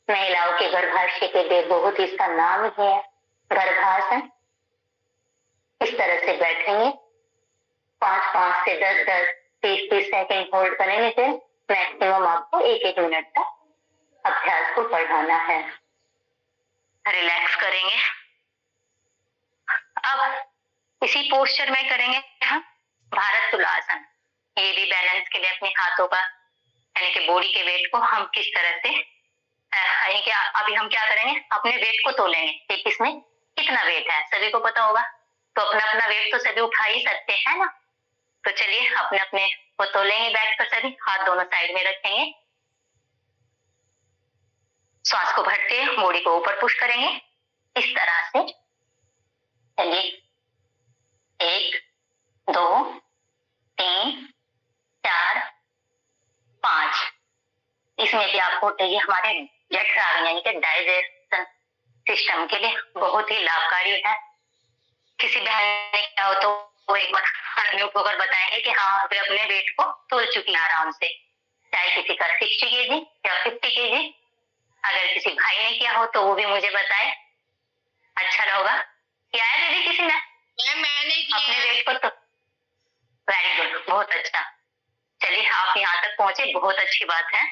महिलाओं के गर्भाशय के लिए बहुत इसका नाम है गर्भासन। इस तरह से बैठेंगे 5 से 10 30 सेकंड होल्ड करेंगे, फिर मैक्सिमम आपको 1 मिनट तक अभ्यास को बढ़ाना है। रिलैक्स करेंगे। अब इसी पोस्चर में करेंगे हम भारत तुलासन। ये भी बैलेंस के लिए अपने हाथों का यानी कि बॉडी के वेट को हम किस तरह से यानी कि अभी हम क्या करेंगे, अपने वेट को तोलेंगे कि किसमें कितना वेट है। सभी को पता होगा, तो अपना अपना वेट तो सभी उठा ही सकते हैं ना। तो चलिए अपने अपने को तोलेंगे बैठ कर, सभी हाथ दोनों साइड में रखेंगे, श्वास को भरते बॉडी को ऊपर पुश करेंगे इस तरह से। चलिए 1 2 3 4 5। इसमें भी आपको ये हमारे जठराग्नि यानी कि डाइजेशन सिस्टम के लिए बहुत ही लाभकारी है। किसी बहन ने क्या हो तो वो एक बार अनम्यूट होकर बताएंगे कि हाँ वे अपने वेट को तोल चुकी है आराम से, चाहे किसी का 60 kg या 50 kg। अगर किसी भाई ने किया हो तो वो भी मुझे बताए, अच्छा रहेगा। किया है दीदी किसी ने? मैंने अपने वेट को तो वेरी गुड, बहुत अच्छा। चलिए आप यहाँ तक पहुंचे, बहुत अच्छी बात है,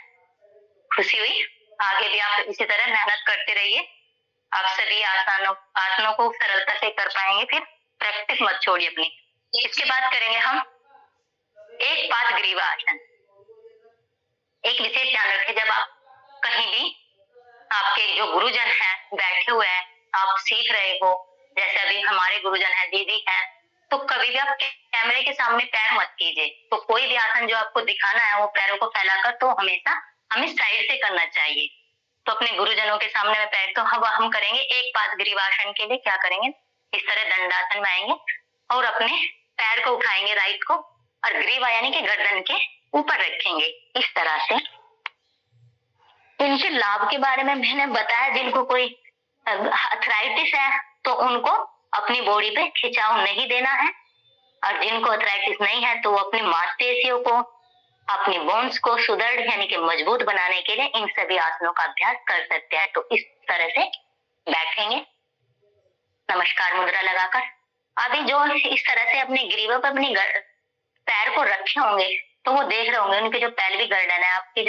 खुशी हुई। आगे भी आप इसी तरह मेहनत करते रहिए, आप सभी आसनों को सरलता से कर पाएंगे। फिर प्रैक्टिस मत छोड़िए अपनी। इसके बाद करेंगे हम एक पाद ग्रीवा आसन। एक विशेष ध्यान रखें, जब आप कहीं भी आपके जो गुरुजन हैं बैठे हुए हैं, आप सीख रहे हो, जैसे अभी हमारे गुरुजन है, दीदी है, तो कभी भी आप कैमरे के सामने पैर मत कीजिए। तो कोई भी आसन जो आपको दिखाना है वो पैरों को फैलाकर तो हमेशा हमें साइड से करना चाहिए। तो अपने गुरुजनों के सामने में पैर, तो हम करेंगे एक पाद ग्रीवासन के लिए क्या करेंगे, इस तरह दंडासन में आएंगे और अपने पैर को उठाएंगे राइट को, और ग्रीवा यानी कि गर्दन के ऊपर रखेंगे इस तरह से। इनके लाभ के बारे में मैंने बताया, जिनको कोई अर्थराइटिस है तो उनको अपनी बॉडी पे खिंचाव नहीं देना है, और जिनको अर्थराइटिस नहीं है तो वो अपनी मांसपेशियों को, अपनी बोन्स को सुदृढ़ यानी कि मजबूत बनाने के लिए इन सभी आसनों का अभ्यास कर सकते हैं। तो इस तरह से बैठेंगे नमस्कार मुद्रा लगाकर। अभी जो इस तरह से अपने ग्रीवा पर अपनी पैर को रखे होंगे तो वो देख रहे होंगे उनके जो पेल्विक गर्दन है, आपकी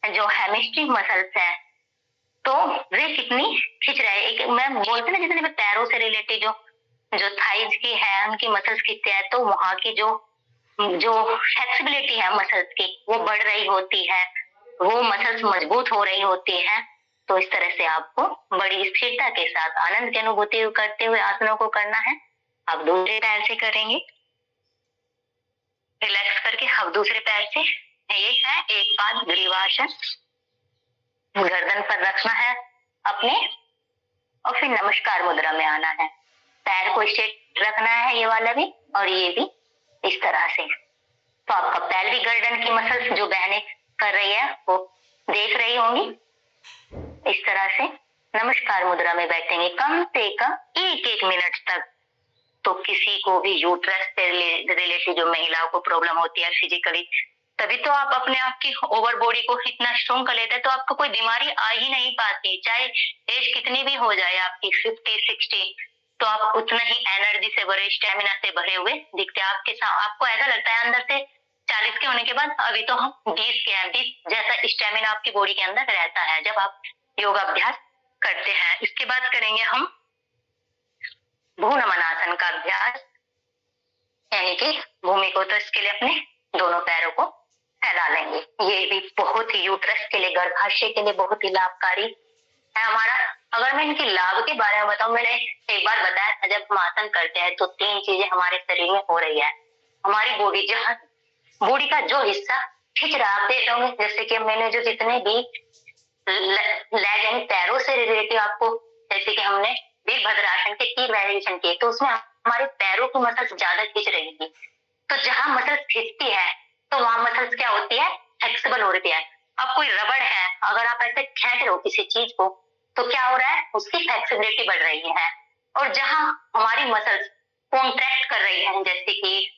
जो हेमिस्ट्रिक मसल्स है, तो वे कितनी खिंच रहे हैं। एक मैं बोलते ना जितने पैरों से रिलेटेड जो थाइज की है उनकी मसल्स खिंचते हैं, तो वहां की जो फ्लेक्सिबिलिटी है मसल्स की वो बढ़ रही होती है, वो मसल्स मजबूत हो रही होती है। तो इस तरह से आपको बड़ी स्थिरता के साथ आनंद की अनुभूति करते हुए आसनों को करना है। अब दूसरे पैर से करेंगे, रिलैक्स करके अब दूसरे पैर से ये है एक पाद ग्रीवासन। गर्दन पर रखना है अपने और फिर नमस्कार मुद्रा में आना है। पैर को स्ट्रेट रखना है, ये वाला भी और ये भी इस तरह से। तो आपका पेल्विक गर्दन की मसल्स जो बहनें कर रही है वो देख रही होंगी। इस तरह से नमस्कार मुद्रा में बैठेंगे कम से कम 1 मिनट तक। तो किसी को भी यूट्रस से रिलेटेड जो महिलाओं को प्रॉब्लम होती है फिजिकली, तभी तो आप अपने आप की ओवर बॉडी को इतना स्ट्रॉन्ग कर लेते हैं, तो आपको कोई बीमारी आ ही नहीं पाती। चाहे एज कितनी भी हो जाए आपकी 50-60, तो आप उतना ही एनर्जी से भरे, स्टेमिना से भरे हुए दिखते हैं। आपको ऐसा लगता है अंदर से 40 के होने के बाद अभी तो हम 20 के हैं, 20 जैसा स्टेमिना आपकी बॉडी के अंदर रहता है जब आप योगाभ्यास करते हैं। इसके बाद करेंगे हम भ्रूनमन आसन का अभ्यास, यानी कि भूमि को तो इसके लिए अपने दोनों पैरों को फैला लेंगे। ये भी बहुत ही यूट्रस के लिए, गर्भाशय के लिए बहुत ही लाभकारी है हमारा। अगर मैं इनके लाभ के बारे में बताऊं, मैंने एक बार बताया था जब हम आसन करते हैं तो 3 चीजें हमारे शरीर में हो रही है। हमारी बॉडी, जहाँ बॉडी का जो हिस्सा खिंच रहा, आप देख रहे होंगे जैसे कि मैंने जो जितने भी लेग यानी पैरों से रिलेटिव आपको, जैसे कि हमने वीरभद्रासन के 3 वेरिएशन किए, तो उसमें हमारे पैरों की मसल्स ज्यादा खिंच रही थी। तो जहां मसल्स खिंचती है तो वहां मसल्स क्या होती है, फ्लेक्सिबल हो रही है। अब कोई रबड़ है, अगर आप ऐसे खींच रहे हो किसी चीज को तो क्या हो रहा है, उसकी फ्लेक्सिबिलिटी बढ़ रही है। और जहां हमारी मसल्स कॉन्ट्रैक्ट कर रही है, जैसे कि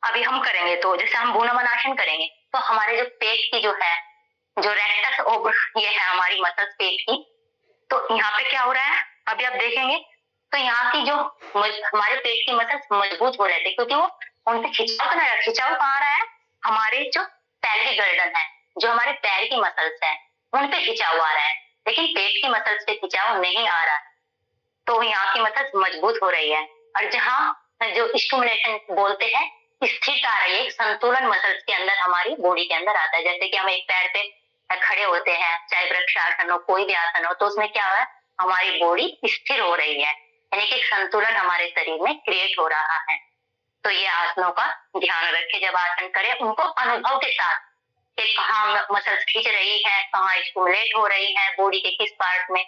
अभी हम करेंगे, तो जैसे हम भ्रूनमन आसन करेंगे तो हमारे जो पेट की जो है, जो रेक्टस ओवर, ये है हमारी मसल्स पेट की, तो यहाँ पे क्या हो रहा है अभी आप देखेंगे तो यहाँ की जो हमारे पेट की मसल्स मजबूत हो रहे थे, क्योंकि वो उन पे खिंचाव तो नहीं रहा, खिंचाव कहाँ रहा है, हमारे जो पैल्विक गर्दन है, जो हमारे पैर की मसल्स है, उन पे खिंचाव आ रहा है, लेकिन पेट की मसल्स पे खिंचाव नहीं आ रहा है। तो यहाँ की मसल्स मजबूत हो रही है। और जहाँ जो स्टिमुलेशन बोलते हैं, स्थिरता आ रही है, संतुलन मसल्स के अंदर हमारी बॉडी के अंदर आता है। जैसे कि हम एक पैर पे खड़े होते हैं, चाहे वृक्षासन हो, कोई भी आसन हो, तो उसमें क्या हो रहा है, हमारी बॉडी स्थिर हो रही है, यानी कि संतुलन हमारे शरीर में क्रिएट हो रहा है। तो ये आसनों का ध्यान रखें जब आसन करें, उनको अनुभव के साथ कि कहाँ मसल्स खींच रही है, कहाँ स्टिमुलेट हो रही है बॉडी के किस पार्ट में,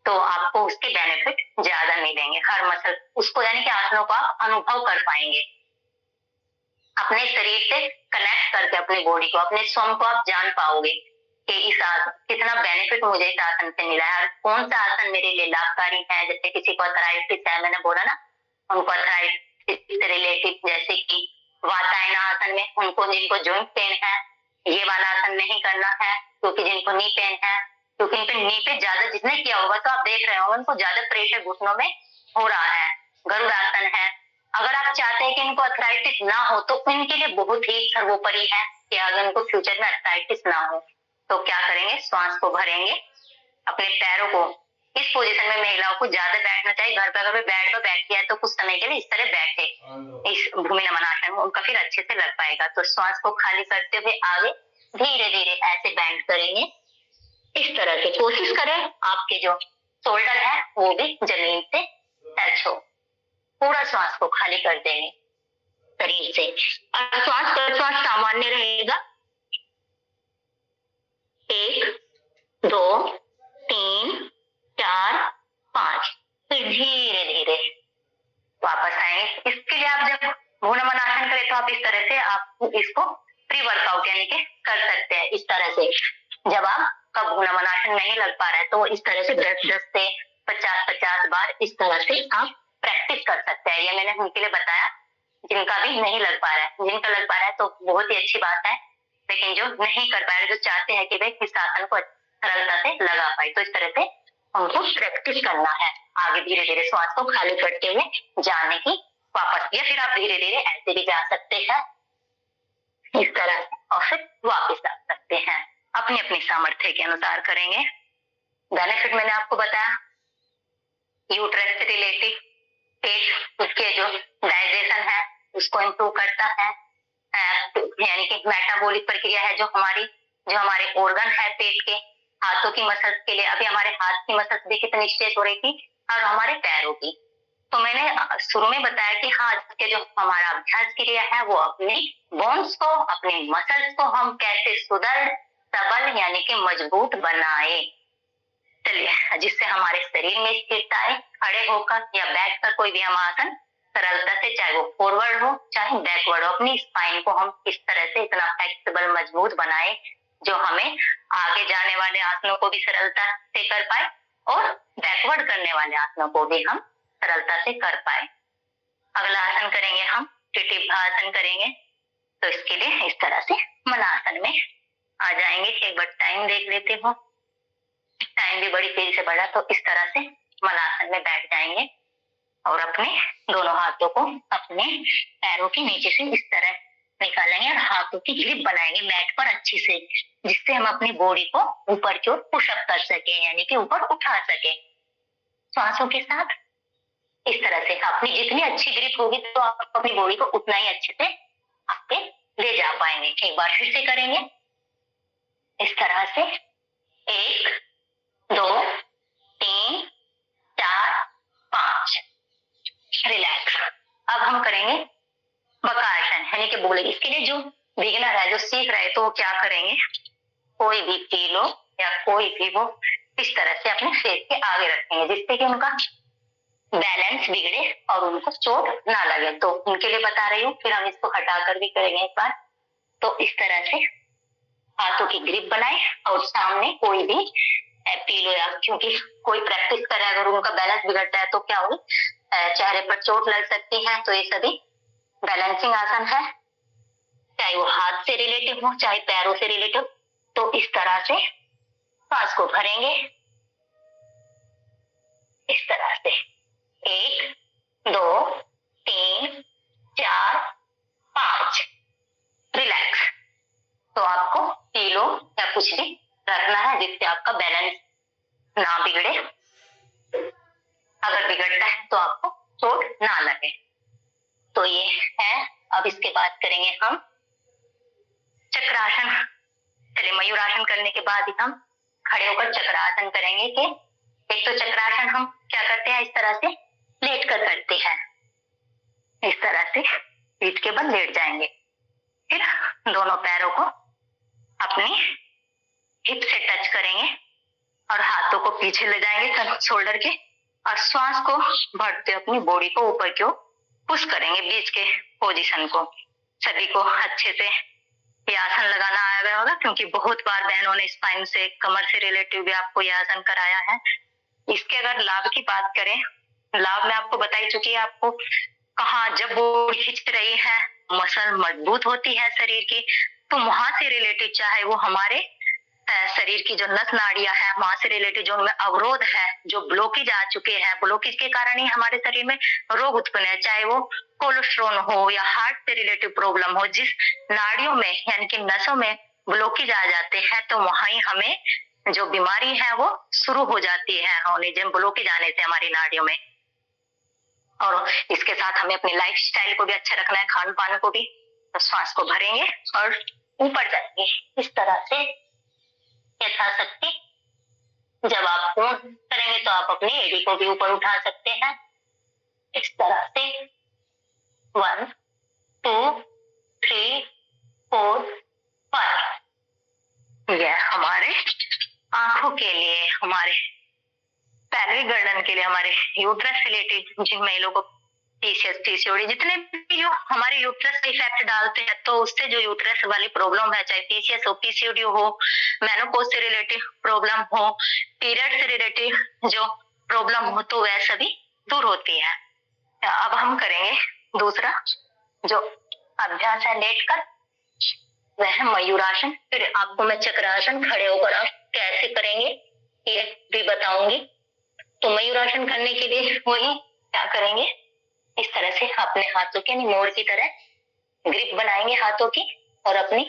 तो आपको उसके बेनिफिट ज्यादा मिलेंगे। हर मसल उसको यानी कि आसनों का आप अनुभव कर पाएंगे, अपने शरीर से कनेक्ट करके अपनी बॉडी को, अपने स्वयं को आप जान पाओगे कि इस आसन कितना बेनिफिट मुझे इस आसन से मिला है और कौन सा आसन मेरे लिए लाभकारी है। जैसे किसी को अर्थराइटिस है, मैंने बोला ना, उनको अर्थराइटिस से रिलेटेड, जैसे कि वातायन आसन में उनको जिनको जॉइंट पेन है, ये वाला आसन नहीं करना है, क्योंकि जिनको नी पेन है, क्योंकि इन पे नी पे ज्यादा जिसने किया होगा तो आप देख रहे होंगे उनको ज्यादा प्रेशर घुटनों में हो रहा है। गरुड़ आसन है, अगर आप चाहते हैं कि इनको अर्थराइटिस ना हो तो इनके लिए बहुत ही सर्वोपरि है कि अगर इनको फ्यूचर में अर्थराइटिस ना हो तो क्या करेंगे, श्वास को भरेंगे, अपने पैरों को इस पोजीशन में, महिलाओं को ज्यादा बैठना चाहिए, घर पे अगर बेड पर बैठ गया तो कुछ समय के लिए इस तरह बैठे इस भूमि नमन आसन में, उनका फिर अच्छे से लग पाएगा। तो श्वास को खाली करते हुए आगे धीरे धीरे ऐसे बैंड करेंगे, इस तरह से कोशिश करें आपके जो शोल्डर है वो भी जमीन से टच हो। पूरा श्वास को खाली कर देंगे शरीर से, और श्वास सामान्य रहेगा। 1 2 3 4 5, फिर धीरे धीरे वापस आएंगे। इसके लिए आप जब भूनमन आसन करें तो आप इस तरह से आप इसको प्री वर्कआउट यानी कि कर सकते हैं। इस तरह से जब आपका भूनमन आसन नहीं लग पा रहा है तो इस तरह से 10-10 से 50-50 बार इस तरह से आप प्रैक्टिस कर सकते हैं। ये मैंने उनके लिए बताया जिनका भी नहीं लग पा रहा है, जिनका लग पा रहा है तो बहुत ही अच्छी बात है, लेकिन जो नहीं कर पा रहे, जो चाहते हैं कि भाई इस आसन को सरलता से लगा पाए, तो इस तरह से उनको प्रैक्टिस करना है। आगे धीरे धीरे श्वास को खाली करते हुए जाने की वापस, या फिर आप धीरे धीरे ऐसे भी जा सकते हैं इस तरह से, और फिर वापस आ सकते हैं, अपनी अपनी सामर्थ्य के अनुसार करेंगे। बेनिफिट मैंने आपको बताया, यूट्रस से रिलेटेड पेट, उसके जो डाइजेशन है उसको इम्प्रूव करता है, यानी कि मेटाबॉलिक प्रक्रिया है जो हमारे ऑर्गन है पेट के, हाथों की मसल्स के लिए, अभी हमारे हाथ की मसल्स भी कितनी स्ट्रेच हो रही थी, और हमारे पैरों की। तो मैंने शुरू में बताया कि हाथ के जो हमारा अभ्यास क्रिया है वो अपने बोन्स को, अपने मसल्स को हम कैसे सुदृढ़ सबल यानी कि मजबूत बनाए, चलिए, जिससे हमारे शरीर में स्थिरता आए, खड़े होकर या बैठकर कोई भी हम आसन सरलता से, चाहे वो फॉरवर्ड हो चाहे बैकवर्ड हो, अपनी स्पाइन को हम इस तरह से इतना फ्लेक्सिबल मजबूत बनाए जो हमें आगे जाने वाले आसनों को भी सरलता से कर पाए और बैकवर्ड करने वाले आसनों को भी हम सरलता से कर पाए। अगला आसन करेंगे हम त्रिटिभासन करेंगे, तो इसके लिए इस तरह से मलासन में आ जाएंगे। एक बार टाइम देख लेते हो, टाइम भी बड़ी तेजी से बढ़ा, तो इस तरह से मलासन में बैठ जाएंगे और अपने दोनों हाथों को अपने पैरों के नीचे से इस तरह निकालेंगे और हाथों की ग्रिप बनाएंगे मैट पर अच्छी से, जिससे हम अपनी बॉडी को ऊपर की ओर पुशअप कर सके, यानी कि ऊपर उठा सके श्वासों के साथ। इस तरह से अपनी जितनी अच्छी ग्रिप होगी तो आप अपनी बॉडी को उतना ही अच्छे से आगे ले जा पाएंगे। एक बार फिर से करेंगे इस तरह से, 1 2 3 4 5, रिलैक्स। अब हम करेंगे बकासन यानी कि बोले, इसके लिए जो बिगिनर है, जो सीख रहे, तो क्या करेंगे, कोई भी पीलो या कोई भी वो इस तरह से अपने फेस के आगे रखेंगे जिससे कि उनका बैलेंस बिगड़े और उनको चोट ना लगे। तो उनके लिए बता रही हूँ, फिर हम इसको हटाकर भी करेंगे एक बार। तो इस तरह से हाथों की ग्रिप बनाए और सामने कोई भी पीलो, या क्योंकि कोई प्रैक्टिस करे अगर उनका बैलेंस बिगड़ता है तो क्या होगी, चेहरे पर चोट लग सकती है। तो ये सभी बैलेंसिंग आसन है, चाहे वो हाथ से रिलेटिव हो चाहे पैरों से रिलेटिव। तो इस तरह से सांस को भरेंगे इस तरह से, 1 2 3 4 तो आपको चोट ना लगे। तो ये है। अब इसके बाद करेंगे हम चक्रासन। चलिए, मयूरासन करने के बाद ही हम खड़े होकर चक्रासन करेंगे। कि एक तो चक्रासन हम क्या करते हैं, इस तरह से लेट कर करते हैं, इस तरह से पीठ के बल लेट जाएंगे। फिर दोनों पैरों को अपनी हिप से टच करेंगे और हाथों को पीछे ले जाएंगे शोल्डर के, और श्वास को भरते अपनी बॉडी को ऊपर की ओर पुश करेंगे, बीच के पोजीशन को। सभी को अच्छे से ये आसन लगाना आ गया होगा, क्योंकि बहुत बार बहनों ने स्पाइन से, कमर से रिलेटिव भी आपको ये आसन कराया है। इसके अगर लाभ की बात करें, लाभ मैं आपको बता ही चुकी है। आपको कहाँ जब बॉडी खींच रही है, मसल मजबूत होती है शरीर की, तो वहां से रिलेटेड, चाहे वो हमारे शरीर की जो नस नाड़ियां है, वहां से रिलेटेड जो उनमें अवरोध है, जो ब्लॉकेज आ चुके हैं, ब्लॉकेज के कारण ही हमारे शरीर में रोग उत्पन्न है, चाहे वो कोलेस्ट्रॉल हो या हार्ट से रिलेटेड प्रॉब्लम हो। जिस नाड़ियों में यानी कि नसों में ब्लॉकेज आ जाते हैं, तो वहां ही हमें जो बीमारी है वो शुरू हो जाती है होने, जब ब्लॉकेज आने से हमारी नाड़ियों में। और इसके साथ हमें अपनी लाइफ स्टाइल को भी अच्छा रखना है, खान पान को भी। तो श्वास को भरेंगे और ऊपर जाएंगे इस तरह से यथाशक्ति। जब आप पूर्ण करेंगे तो आप अपनी एड़ी को भी ऊपर उठा सकते हैं, इस तरह से। 1 2 3 4 5। यह हमारे आंखों के लिए, हमारे पैल्विक गर्दन के लिए, हमारे यूट्रस रिलेटेड जिन महिलाओं को पीसीएस, पीसीओडी, जितने भी जो हमारे यूट्रस पे इफेक्ट डालते हैं, तो उससे जो यूट्रस वाली प्रॉब्लम है, चाहे पीसीएस हो, पीसीओडी हो, मेनोपॉज से रिलेटेड प्रॉब्लम हो, पीरियड से रिलेटेड जो प्रॉब्लम हो, तो वह सभी दूर होती है। अब हम करेंगे दूसरा जो अभ्यास है लेट कर, वह है मयूरासन। फिर आपको मैं चक्रासन खड़े होकर आप कैसे करेंगे ये भी बताऊंगी। तो मयूरासन करने के लिए वही क्या करेंगे, इस तरह से अपने हाथों के मोर की तरह ग्रिप बनाएंगे हाथों की, और अपनी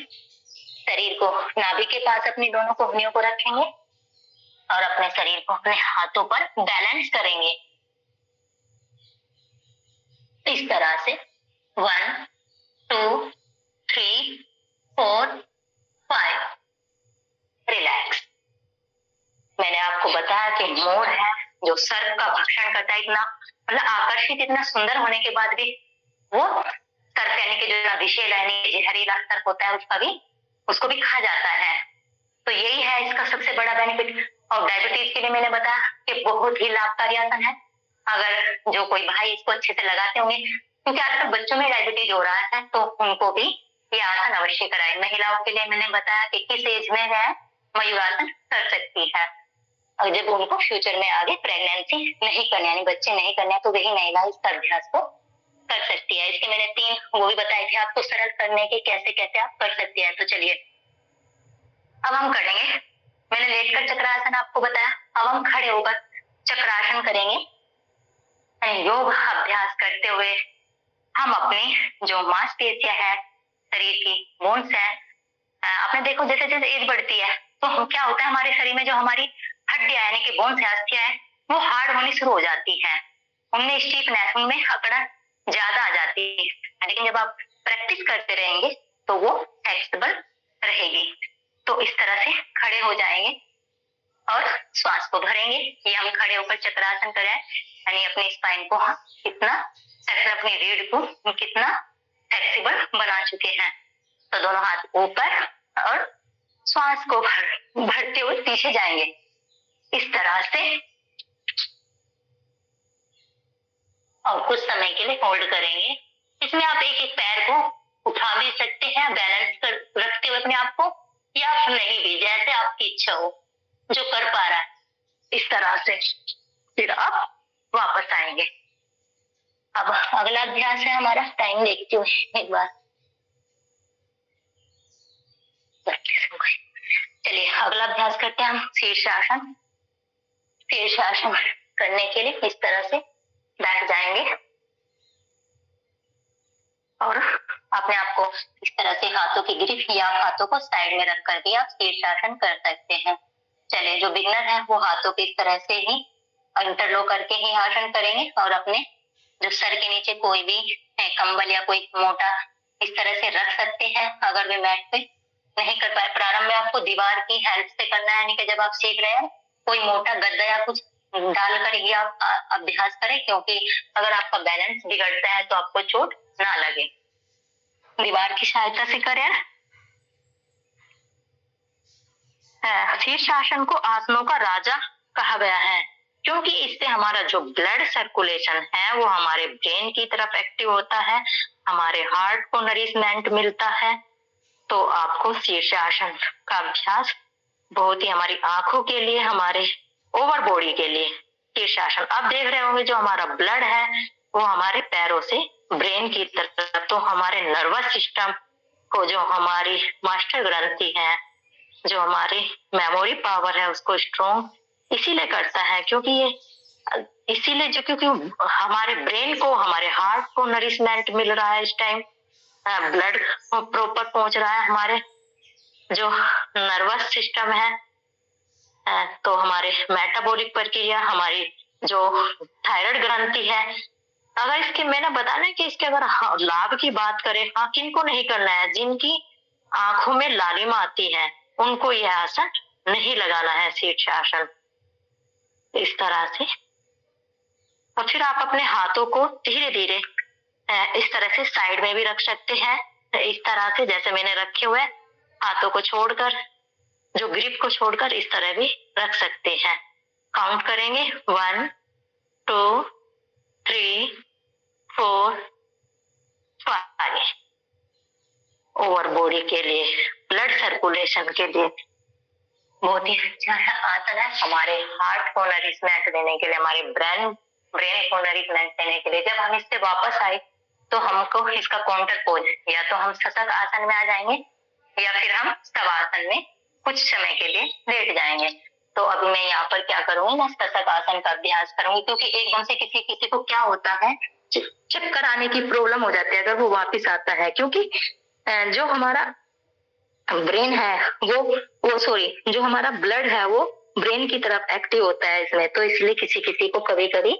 शरीर को नाभि के पास अपनी दोनों कोहनियों को रखेंगे और अपने शरीर को अपने हाथों पर बैलेंस करेंगे इस तरह से। 1 2 3 4 5। रिलैक्स। मैंने आपको बताया कि मोर है जो सर्प का भक्षण करता है, इतना मतलब आकर्षित, इतना सुंदर होने के बाद भी वो सर्प यानी कि जो विषैला यानी जहरीला सर्प होता है, उसको भी खा जाता है। तो यही है इसका सबसे बड़ा बेनिफिट। और डायबिटीज के लिए मैंने बताया कि बहुत ही लाभकारी आसन है। अगर जो कोई भाई इसको अच्छे से लगाते होंगे, क्योंकि आजकल बच्चों में डायबिटीज हो रहा है, तो उनको भी ये आसन अवश्य कराए। महिलाओं के लिए मैंने बताया कि किस एज में है मयूरासन कर सकती है, और जब उनको फ्यूचर में आगे प्रेगनेंसी नहीं करनी, यानी बच्चे नहीं करने, तो वही महिला इस अभ्यास को कर सकती है। इसके मैंने 3 वो भी बताए थे आपको सरल करने के, कैसे कैसे आप कर सकती है। तो चलिए अब हम करेंगे। मैंने लेटकर चक्रासन आपको बताया, अब हम खड़े होकर चक्रासन करेंगे। योग अभ्यास करते हुए हम अपनी जो मांसपेशियां है, शरीर की बोन्स है, आपने देखो जैसे जैसे एज बढ़ती है तो क्या होता है, हमारे शरीर में जो हमारी हड्डियां यानी कि बोन्स है, अस्थियां है, वो हार्ड होनी शुरू हो जाती है, उनमें स्टीफनेस, उनमें अकड़न ज्यादा आ जाती है। लेकिन जब आप प्रैक्टिस करते रहेंगे तो वो फ्लेक्सिबल रहेगी। तो इस तरह से खड़े हो जाएंगे और श्वास को भरेंगे। ये हम खड़े होकर चक्रासन करें, यानी अपने स्पाइन को हम कितना, अपनी रीढ़ को कितना फ्लेक्सिबल बना चुके हैं। तो दोनों हाथ ऊपर और श्वास को भरते हुए पीछे जाएंगे इस तरह से, और कुछ समय के लिए होल्ड करेंगे। इसमें आप एक एक पैर को उठा भी सकते हैं बैलेंस कर रखते हुए अपने आप को, या आप नहीं भी, जैसे आपकी इच्छा हो, जो कर पा रहा है इस तरह से। फिर आप वापस आएंगे। अब अगला अभ्यास है हमारा, टाइम देखती हूँ एक बार, 32 हो गए। चलिए अगला अभ्यास करते हैं हम शीर्षासन। शीर्षासन करने के लिए इस तरह से बैठ जाएंगे और अपने आप को इस तरह से हाथों की ग्रिप या हाथों को साइड में रख कर भी आप शीर्षासन कर सकते हैं। चलिए जो बिगनर है वो हाथों को इस तरह से ही इंटरलॉक करके ही आसन करेंगे और अपने जो सर के नीचे कोई भी कंबल या कोई मोटा इस तरह से रख सकते हैं। अगर वे मैट पे नहीं कर पाए, प्रारंभ में आपको दीवार की हेल्प से करना है, यानी कि जब आप सीख रहे हैं कोई मोटा गद्दा या कुछ डालकर ही आप अभ्यास करें, क्योंकि अगर आपका बैलेंस बिगड़ता है तो आपको चोट ना लगे। दीवार की सहायता से करें। शीर्षासन को आसनों का राजा कहा गया है, क्योंकि इससे हमारा जो ब्लड सर्कुलेशन है वो हमारे ब्रेन की तरफ एक्टिव होता है, हमारे हार्ट को नरिशमेंट मिलता है। तो आपको शीर्षासन का अभ्यास बहुत ही हमारी आंखों के लिए, हमारे ओवर बॉडी के लिए शीर्षासन। आप देख रहे होंगे जो हमारा ब्लड है वो हमारे पैरों से ब्रेन की तरफ, तो हमारे नर्वस सिस्टम को, जो हमारी मास्टर ग्रंथि है, जो हमारी मेमोरी पावर है, उसको स्ट्रॉन्ग इसीलिए करता है, क्योंकि ये इसीलिए जो क्योंकि हमारे ब्रेन को, हमारे हार्ट को नरिशमेंट मिल रहा है, इस टाइम ब्लड प्रॉपर पहुंच रहा है, हमारे जो नर्वस सिस्टम है, तो हमारे मेटाबॉलिक प्रक्रिया, हमारी जो थायराइड ग्रंथि है, अगर इसके मैंने बताना कि इसके अगर लाभ की बात करें, हाँ, किनको नहीं करना है, जिनकी आंखों में लालिमा आती है उनको यह आसन नहीं लगाना है, शीर्षासन इस तरह से। और फिर आप अपने हाथों को धीरे धीरे इस तरह से साइड में भी रख सकते हैं, इस तरह से जैसे मैंने रखे हुए, हाथों को छोड़कर, जो ग्रिप को छोड़कर इस तरह भी रख सकते हैं। काउंट करेंगे 1 2 3 4 5। ओवर बॉडी के लिए, ब्लड सर्कुलेशन के लिए बहुत ही अच्छा है आसन है, हमारे हार्ट को नरिशमेंट देने के लिए, हमारे ब्रेन को नरिशमेंट देने के लिए। जब हम इससे वापस आए तो हमको इसका काउंटर पोज, या तो हम शशक आसन में आ जाएंगे या फिर हम शवासन में कुछ समय के लिए लेट जाएंगे। तो अभी मैं यहाँ पर क्या करूंगी, मैं शशक आसन का अभ्यास करूंगी, क्योंकि एकदम से किसी को क्या होता है, चक्कर आने की प्रॉब्लम हो जाती है अगर वो वापिस आता है, क्योंकि जो हमारा ब्रेन है वो सॉरी, जो हमारा ब्लड है वो ब्रेन की तरफ एक्टिव होता है इसमें, तो इसलिए किसी को कभी कभी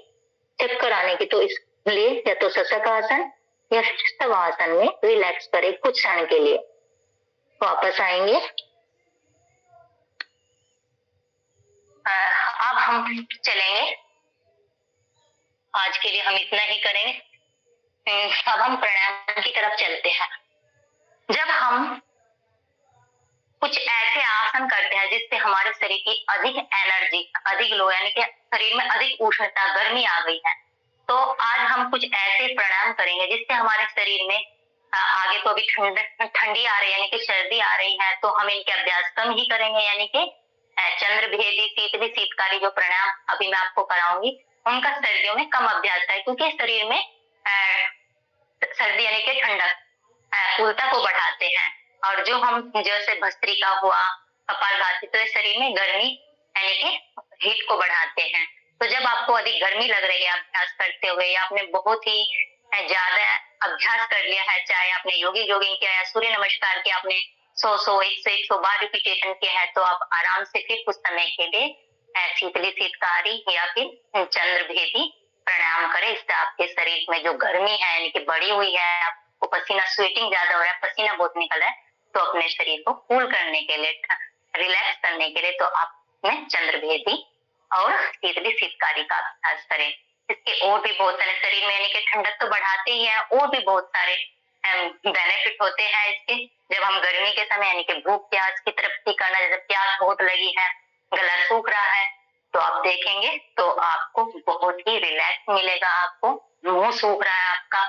चक्कर आने की, तो इसलिए या तो शशक आसन या शवासन में रिलैक्स करें कुछ क्षण के लिए। वापस आएंगे। अब हम चलेंगे, आज के लिए हम इतना ही करेंगे। अब हम प्राणायाम की तरफ चलते हैं। जब हम कुछ ऐसे आसन करते हैं जिससे हमारे शरीर की अधिक एनर्जी, अधिक लो, यानी कि शरीर में अधिक उष्णता, गर्मी आ गई है, तो आज हम कुछ ऐसे प्राणायाम करेंगे जिससे हमारे शरीर में आगे तो अभी ठंडी आ रही है, यानी कि सर्दी आ रही है, तो हम इनके अभ्यास कम ही करेंगे, यानी कि चंद्रभेदी, शीतली, शीतकारी जो प्राणायाम अभी मैं आपको कराऊंगी उनका सर्दियों में कम अभ्यास है, क्योंकि शरीर में सर्दी यानी कि ठंडक फूलता को बढ़ाते हैं। और जो हम जैसे भस्त्रिका हुआ, कपालभाति, तो शरीर में गर्मी यानी कि हीट को बढ़ाते हैं। तो जब आपको अधिक गर्मी लग रही है अभ्यास करते हुए, या आपने बहुत ही ज्यादा अभ्यास कर लिया है, चाहे आपने जोगिंग किया या सूर्य नमस्कार किया, आपने 100 100 बार रिपीटेशन किया है, तो आप आराम से फिर कुछ समय के लिए शीतली, शीतकारी या फिर चंद्रभेदी प्राणायाम करें। इससे आपके शरीर में जो गर्मी है यानी कि बढ़ी हुई है, आपको पसीना, स्वेटिंग ज्यादा हो रहा है, पसीना बहुत निकल रहा है, तो अपने शरीर को कूल करने के लिए, रिलैक्स करने के लिए, तो आप चंद्रभेदी और शीतली, शीतकारी का अभ्यास करें। इसके और भी बहुत सारे, शरीर में यानी कि ठंडक तो बढ़ाते ही है, और भी बहुत सारे बेनिफिट होते हैं इसके। जब हम गर्मी के समय यानी कि भूख प्यास की तृप्ति करना, जैसे प्यास बहुत लगी है, गला सूख रहा है, तो आप देखेंगे तो आपको बहुत ही रिलैक्स मिलेगा। आपको मुंह सूख रहा है आपका,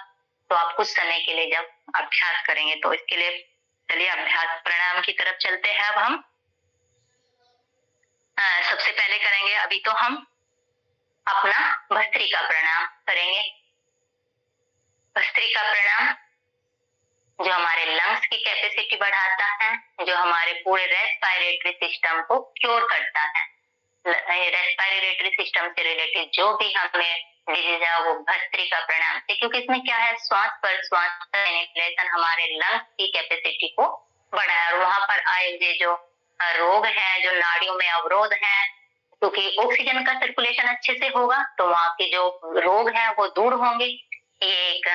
तो आप कुछ समय के लिए जब अभ्यास करेंगे, तो इसके लिए चलिए अभ्यास प्राणायाम की तरफ चलते हैं। अब हम सबसे पहले करेंगे, अभी तो हम अपना भस्त्रिका प्राणायाम करेंगे। भस्त्रिका प्राणायाम जो हमारे लंग्स की कैपेसिटी बढ़ाता है, जो हमारे पूरे रेस्पिरेटरी सिस्टम को क्योर करता है। रेस्पिरेटरी सिस्टम से रिलेटेड जो भी हमें डिजीज है वो भस्त्रिका प्राणायाम से, क्योंकि इसमें क्या है, श्वास पर श्वास मैनिपुलेशन हमारे लंग्स की कैपेसिटी को बढ़ाया, और वहां पर आए हुए जो रोग है, जो नाड़ियों में अवरोध है, क्योंकि ऑक्सीजन का सर्कुलेशन अच्छे से होगा तो वहाँ के जो रोग हैं वो दूर होंगे। ये एक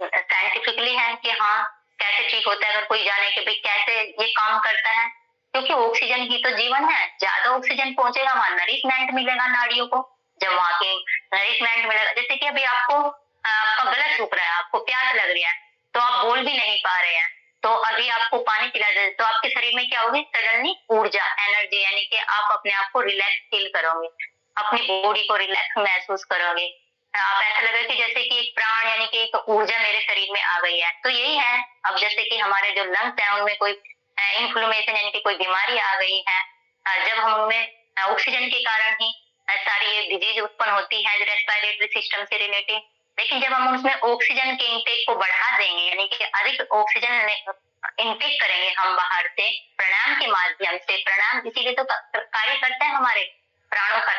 साइंटिफिकली है कि हाँ कैसे ठीक होता है, अगर कोई जाने कि भाई कैसे ये काम करता है, क्योंकि ऑक्सीजन ही तो जीवन है। ज्यादा ऑक्सीजन पहुंचेगा वहां नरिशमेंट मिलेगा नाड़ियों को, जब वहाँ की नरिशमेंट मिलेगा, जैसे कि अभी आपको आपका गला सूख रहा है, आपको प्यास लग रही है तो आप बोल भी नहीं पा रहे हैं, तो अभी आपको पानी पिला दे तो आपके शरीर में क्या होगी, सडनली ऊर्जा एनर्जी, यानी कि आप अपने आप को रिलैक्स फील करोगे, अपनी बॉडी को रिलैक्स महसूस करोगे। आप ऐसा लगे कि जैसे कि एक प्राण यानी कि एक ऊर्जा मेरे शरीर में आ गई है। तो यही है, अब जैसे कि हमारे जो लंग्स हैं उनमें कोई इन्फ्लेमेशन यानी कि कोई बीमारी आ गई है, जब हम उनमें ऑक्सीजन के कारण ही सारी ये डिजीज उत्पन्न होती है रेस्पिरेटरी सिस्टम से रिलेटेड। लेकिन जब हम उसमें ऑक्सीजन के इंटेक को बढ़ा देंगे यानी कि अधिक ऑक्सीजन इंटेक करेंगे हम बाहर से प्राणायाम के माध्यम से, प्राणायाम इसीलिए तो कार्य करता है हमारे प्राणों का,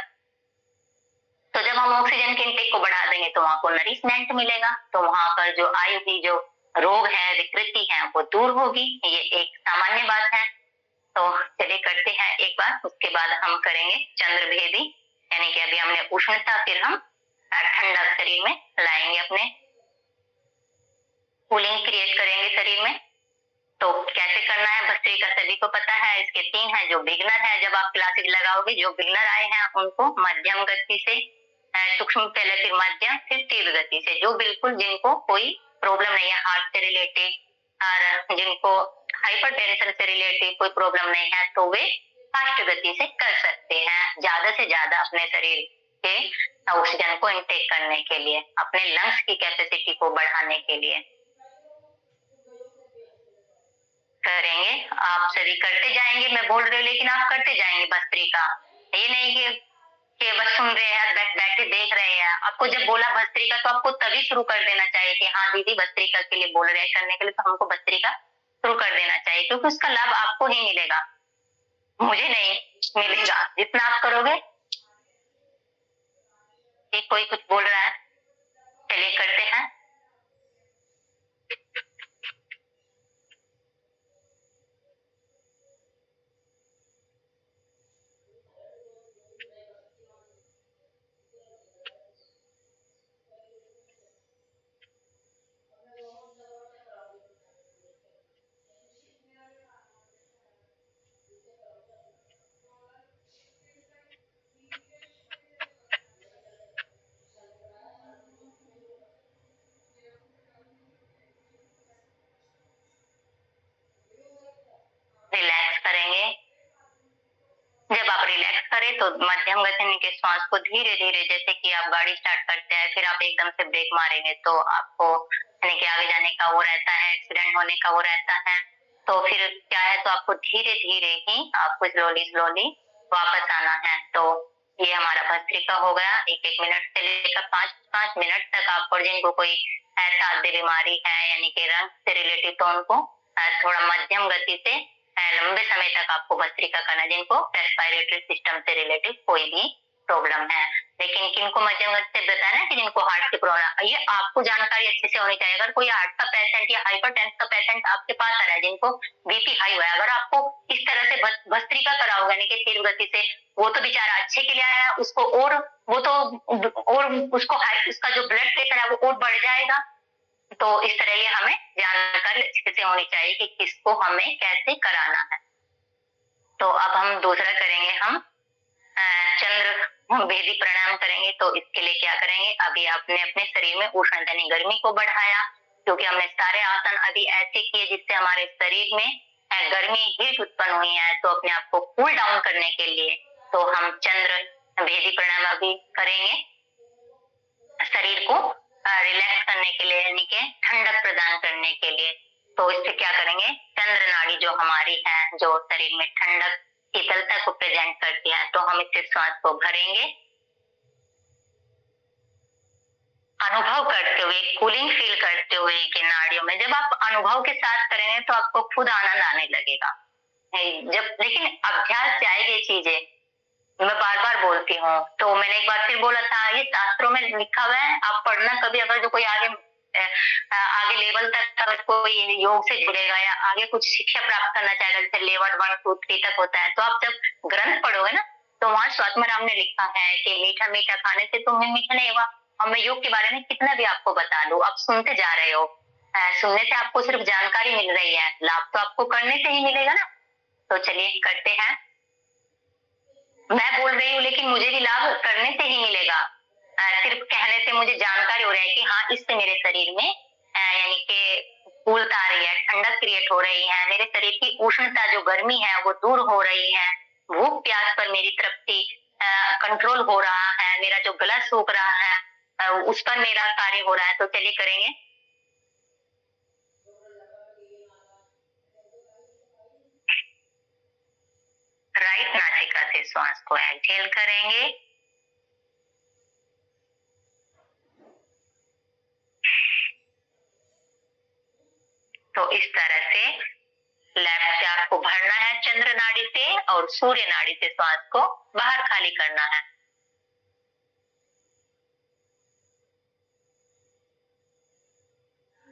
तो जब हम ऑक्सीजन के इंटेक को बढ़ा देंगे तो वहां को नरिशमेंट मिलेगा, तो वहां पर जो आयु की जो रोग है विकृति है वो दूर होगी। ये एक सामान्य बात है। तो चलिए करते हैं एक बार, उसके बाद हम करेंगे चंद्रभेदी, यानी कि अभी हमने उष्णता, फिर हम ठंडा शरीर में लाएंगे, अपने कूलिंग क्रिएट करेंगे शरीर में। तो कैसे करना है भस्त्रिका सभी को पता है, इसके 3 है। जो बिगनर है, जब आप क्लासेस लगाओगे, जो बिगनर आए हैं उनको मध्यम गति से, सूक्ष्म पहले, फिर मध्यम, फिर तीव्र गति से। जो बिल्कुल जिनको कोई प्रॉब्लम नहीं है हार्ट से रिलेटेड और जिनको हाइपरटेंशन से रिलेटेड कोई प्रॉब्लम नहीं है, तो वे फास्ट गति से कर सकते हैं, ज्यादा से ज्यादा अपने शरीर के ऑक्सीजन को इनटेक करने के लिए, अपने लंग्स की कैपेसिटी को बढ़ाने के लिए करेंगे। आप सभी करते जाएंगे, मैं बोल रही हूँ लेकिन आप करते जाएंगे भस्त्रिका। ये नहीं कि बस सुन रहे हैं, बैठे देख रहे हैं। आपको जब बोला भस्त्रिका तो आपको तभी शुरू कर देना चाहिए कि हाँ दीदी भस्त्रिका के लिए बोल रहे हैं करने के लिए, तो हमको भस्त्रिका शुरू कर देना चाहिए, क्योंकि उसका लाभ आपको ही मिलेगा, मुझे नहीं मिलेगा। जितना आप करोगे, कोई कुछ बोल रहा है, चलिए करते हैं। रिलैक्स करेंगे। जब आप रिलैक्स करें तो मध्यम गति के श्वास को धीरे धीरे, जैसे कि आप गाड़ी स्टार्ट करते हैं फिर आप एकदम से ब्रेक मारेंगे तो आपको यानी कि आगे जाने का वो रहता है, एक्सीडेंट होने का वो रहता है। तो फिर क्या है, तो आपको धीरे धीरे ही आपको स्लोली स्लोली वापस आना है। तो ये हमारा भस्त्रिका हो गया। 1-1 मिनट से लेकर 5-5 मिनट तक आप, और जिनको कोई ऐसा बीमारी है यानी कि रंग से रिलेटेड, तो उनको थोड़ा मध्यम गति से लंबे समय तक आपको भस्त्रिका करना, जिनको रेस्पिरेटरी सिस्टम से रिलेटेड कोई भी प्रॉब्लम है। लेकिन किनको मध्यम गति से बताना है कि जिनको हार्ट की प्रॉब्लम, ये आपको जानकारी अच्छे से होनी चाहिए। अगर कोई हार्ट का पेशेंट या हाइपरटेंशन का पेशेंट आपके पास आ रहा है, जिनको बीपी हाई हुआ है, अगर आपको इस तरह से भस्त्रिका कराओगे यानी कि तीव्र गति से, वो तो बेचारा अच्छे के लिए आया है, उसको और वो तो और उसको उसका जो ब्लड प्रेशर है वो और बढ़ जाएगा। तो इस तरह ये हमें जानकारी अच्छे से होनी चाहिए कि किसको हमें कैसे कराना है। तो अब हम दूसरा करेंगे, हम चंद्र भेदी प्राणायाम करेंगे। तो इसके लिए क्या करेंगे, अभी आपने अपने शरीर में उष्णता यानी गर्मी को बढ़ाया, क्योंकि हमने सारे आसन अभी ऐसे किए जिससे हमारे शरीर में गर्मी हीट उत्पन्न हुई है। तो अपने आप को कूल डाउन करने के लिए तो हम चंद्र भेदी प्राणायाम अभी करेंगे, शरीर को रिलैक्स करने के लिए यानी कि ठंडक प्रदान करने के लिए। तो इससे क्या करेंगे, चंद्र नाड़ी जो हमारी है, जो शरीर में ठंडक शीतलता को प्रेजेंट करती है, तो हम इससे श्वास को भरेंगे, अनुभव करते हुए, कूलिंग फील करते हुए कि नाड़ियों में। जब आप अनुभव के साथ करेंगे तो आपको खुद आनंद आने लगेगा। जब लेकिन अभ्यास से आएगी ये चीजें, मैं बार बार बोलती हूँ। तो मैंने एक बार फिर बोला था, ये शास्त्रों में लिखा हुआ है, आप पढ़ना कभी, अगर जो कोई आगे लेवल तक अगर कोई योग से जुड़ेगा या आगे कुछ शिक्षा प्राप्त करना चाहेगा, जैसे लेवल 1, 2, 3 तक होता है, तो आप जब ग्रंथ पढ़ोगे ना, तो वहाँ स्वात्माराम ने लिखा है कि मीठा मीठा खाने से तुम्हें मीठा नहीं हुआ। और मैं योग के बारे में कितना भी आपको बता दूं, आप सुनते जा रहे हो, सुनने से आपको सिर्फ जानकारी मिल रही है, लाभ तो आपको करने से ही मिलेगा ना। तो चलिए करते हैं। मैं बोल रही हूँ लेकिन मुझे भी लाभ करने से ही मिलेगा। सिर्फ कहने से मुझे जानकारी हो रही है कि हाँ, इससे मेरे शरीर में यानी कि फूलता आ रही है, ठंडक क्रिएट हो रही है, मेरे शरीर की उष्णता जो गर्मी है वो दूर हो रही है, भूख प्यास पर मेरी तृप्ति कंट्रोल हो रहा है, मेरा जो गला सूख रहा है उस पर मेरा कार्य हो रहा है। तो चलिए करेंगे। राइट नासिका से श्वास को एक्सहेल करेंगे। तो इस तरह से लेफ्ट से आपको भरना है चंद्र नाड़ी से, और सूर्य नाड़ी से श्वास को बाहर खाली करना है।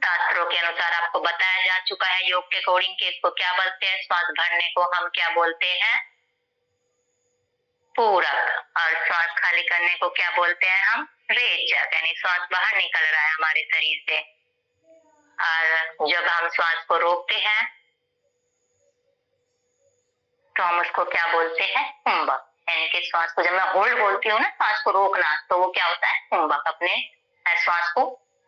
शास्त्रों के अनुसार आपको बताया जा चुका है योग के अकॉर्डिंग कि इसको क्या बोलते हैं, श्वास भरने को हम क्या बोलते हैं, पूरक, और श्वास खाली करने को क्या बोलते हैं हम, रेचक, यानी श्वास बाहर निकल रहा है हमारे शरीर से। और जब हम श्वास को रोकते हैं तो हम उसको क्या बोलते हैं, कुंभक, यानी कि श्वास को जब मैं होल्ड बोलती हूँ ना, श्वास को रोकना, तो वो क्या होता है, कुंभक, अपने श्वास को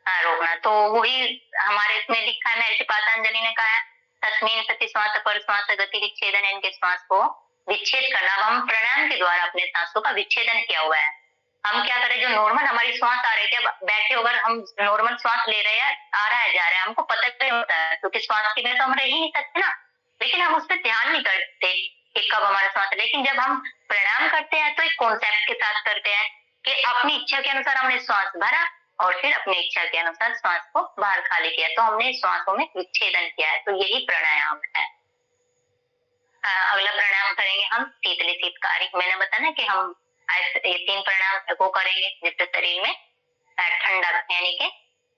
रोकना। तो वही हमारे इसमें लिखा है, महर्षि पातंजलि ने कहा है, तस्मीन सति श्वास पर श्वास गति विच्छेदन, इनके श्वास को विच्छेद करना। अब हम प्राणायाम के द्वारा अपने सांसों का विच्छेदन किया हुआ है। हम क्या करें, जो नॉर्मल हमारी श्वास आ रही है, बैठे होकर हम नॉर्मल श्वास ले रहे हैं, आ रहा है जा रहा है, हमको पता नहीं होता है, क्योंकि श्वास के बिना तो हम रह ही नहीं सकते ना, लेकिन हम उस पर ध्यान नहीं करते कि कब हमारा श्वास। लेकिन जब हम प्राणायाम करते हैं तो एक कॉन्सेप्ट के साथ करते हैं कि अपनी इच्छा के अनुसार हमने श्वास भरा और फिर अपनी इच्छा के अनुसार श्वास को बाहर खाली किया, तो हमने श्वासों में विच्छेदन किया है। तो यही प्राणायाम है। अगला प्राणायाम करेंगे हम शीतली शीतकारी। मैंने बताया ना कि हम ये 3 प्राणायाम को करेंगे जिससे शरीर में ठंडक, यानी कि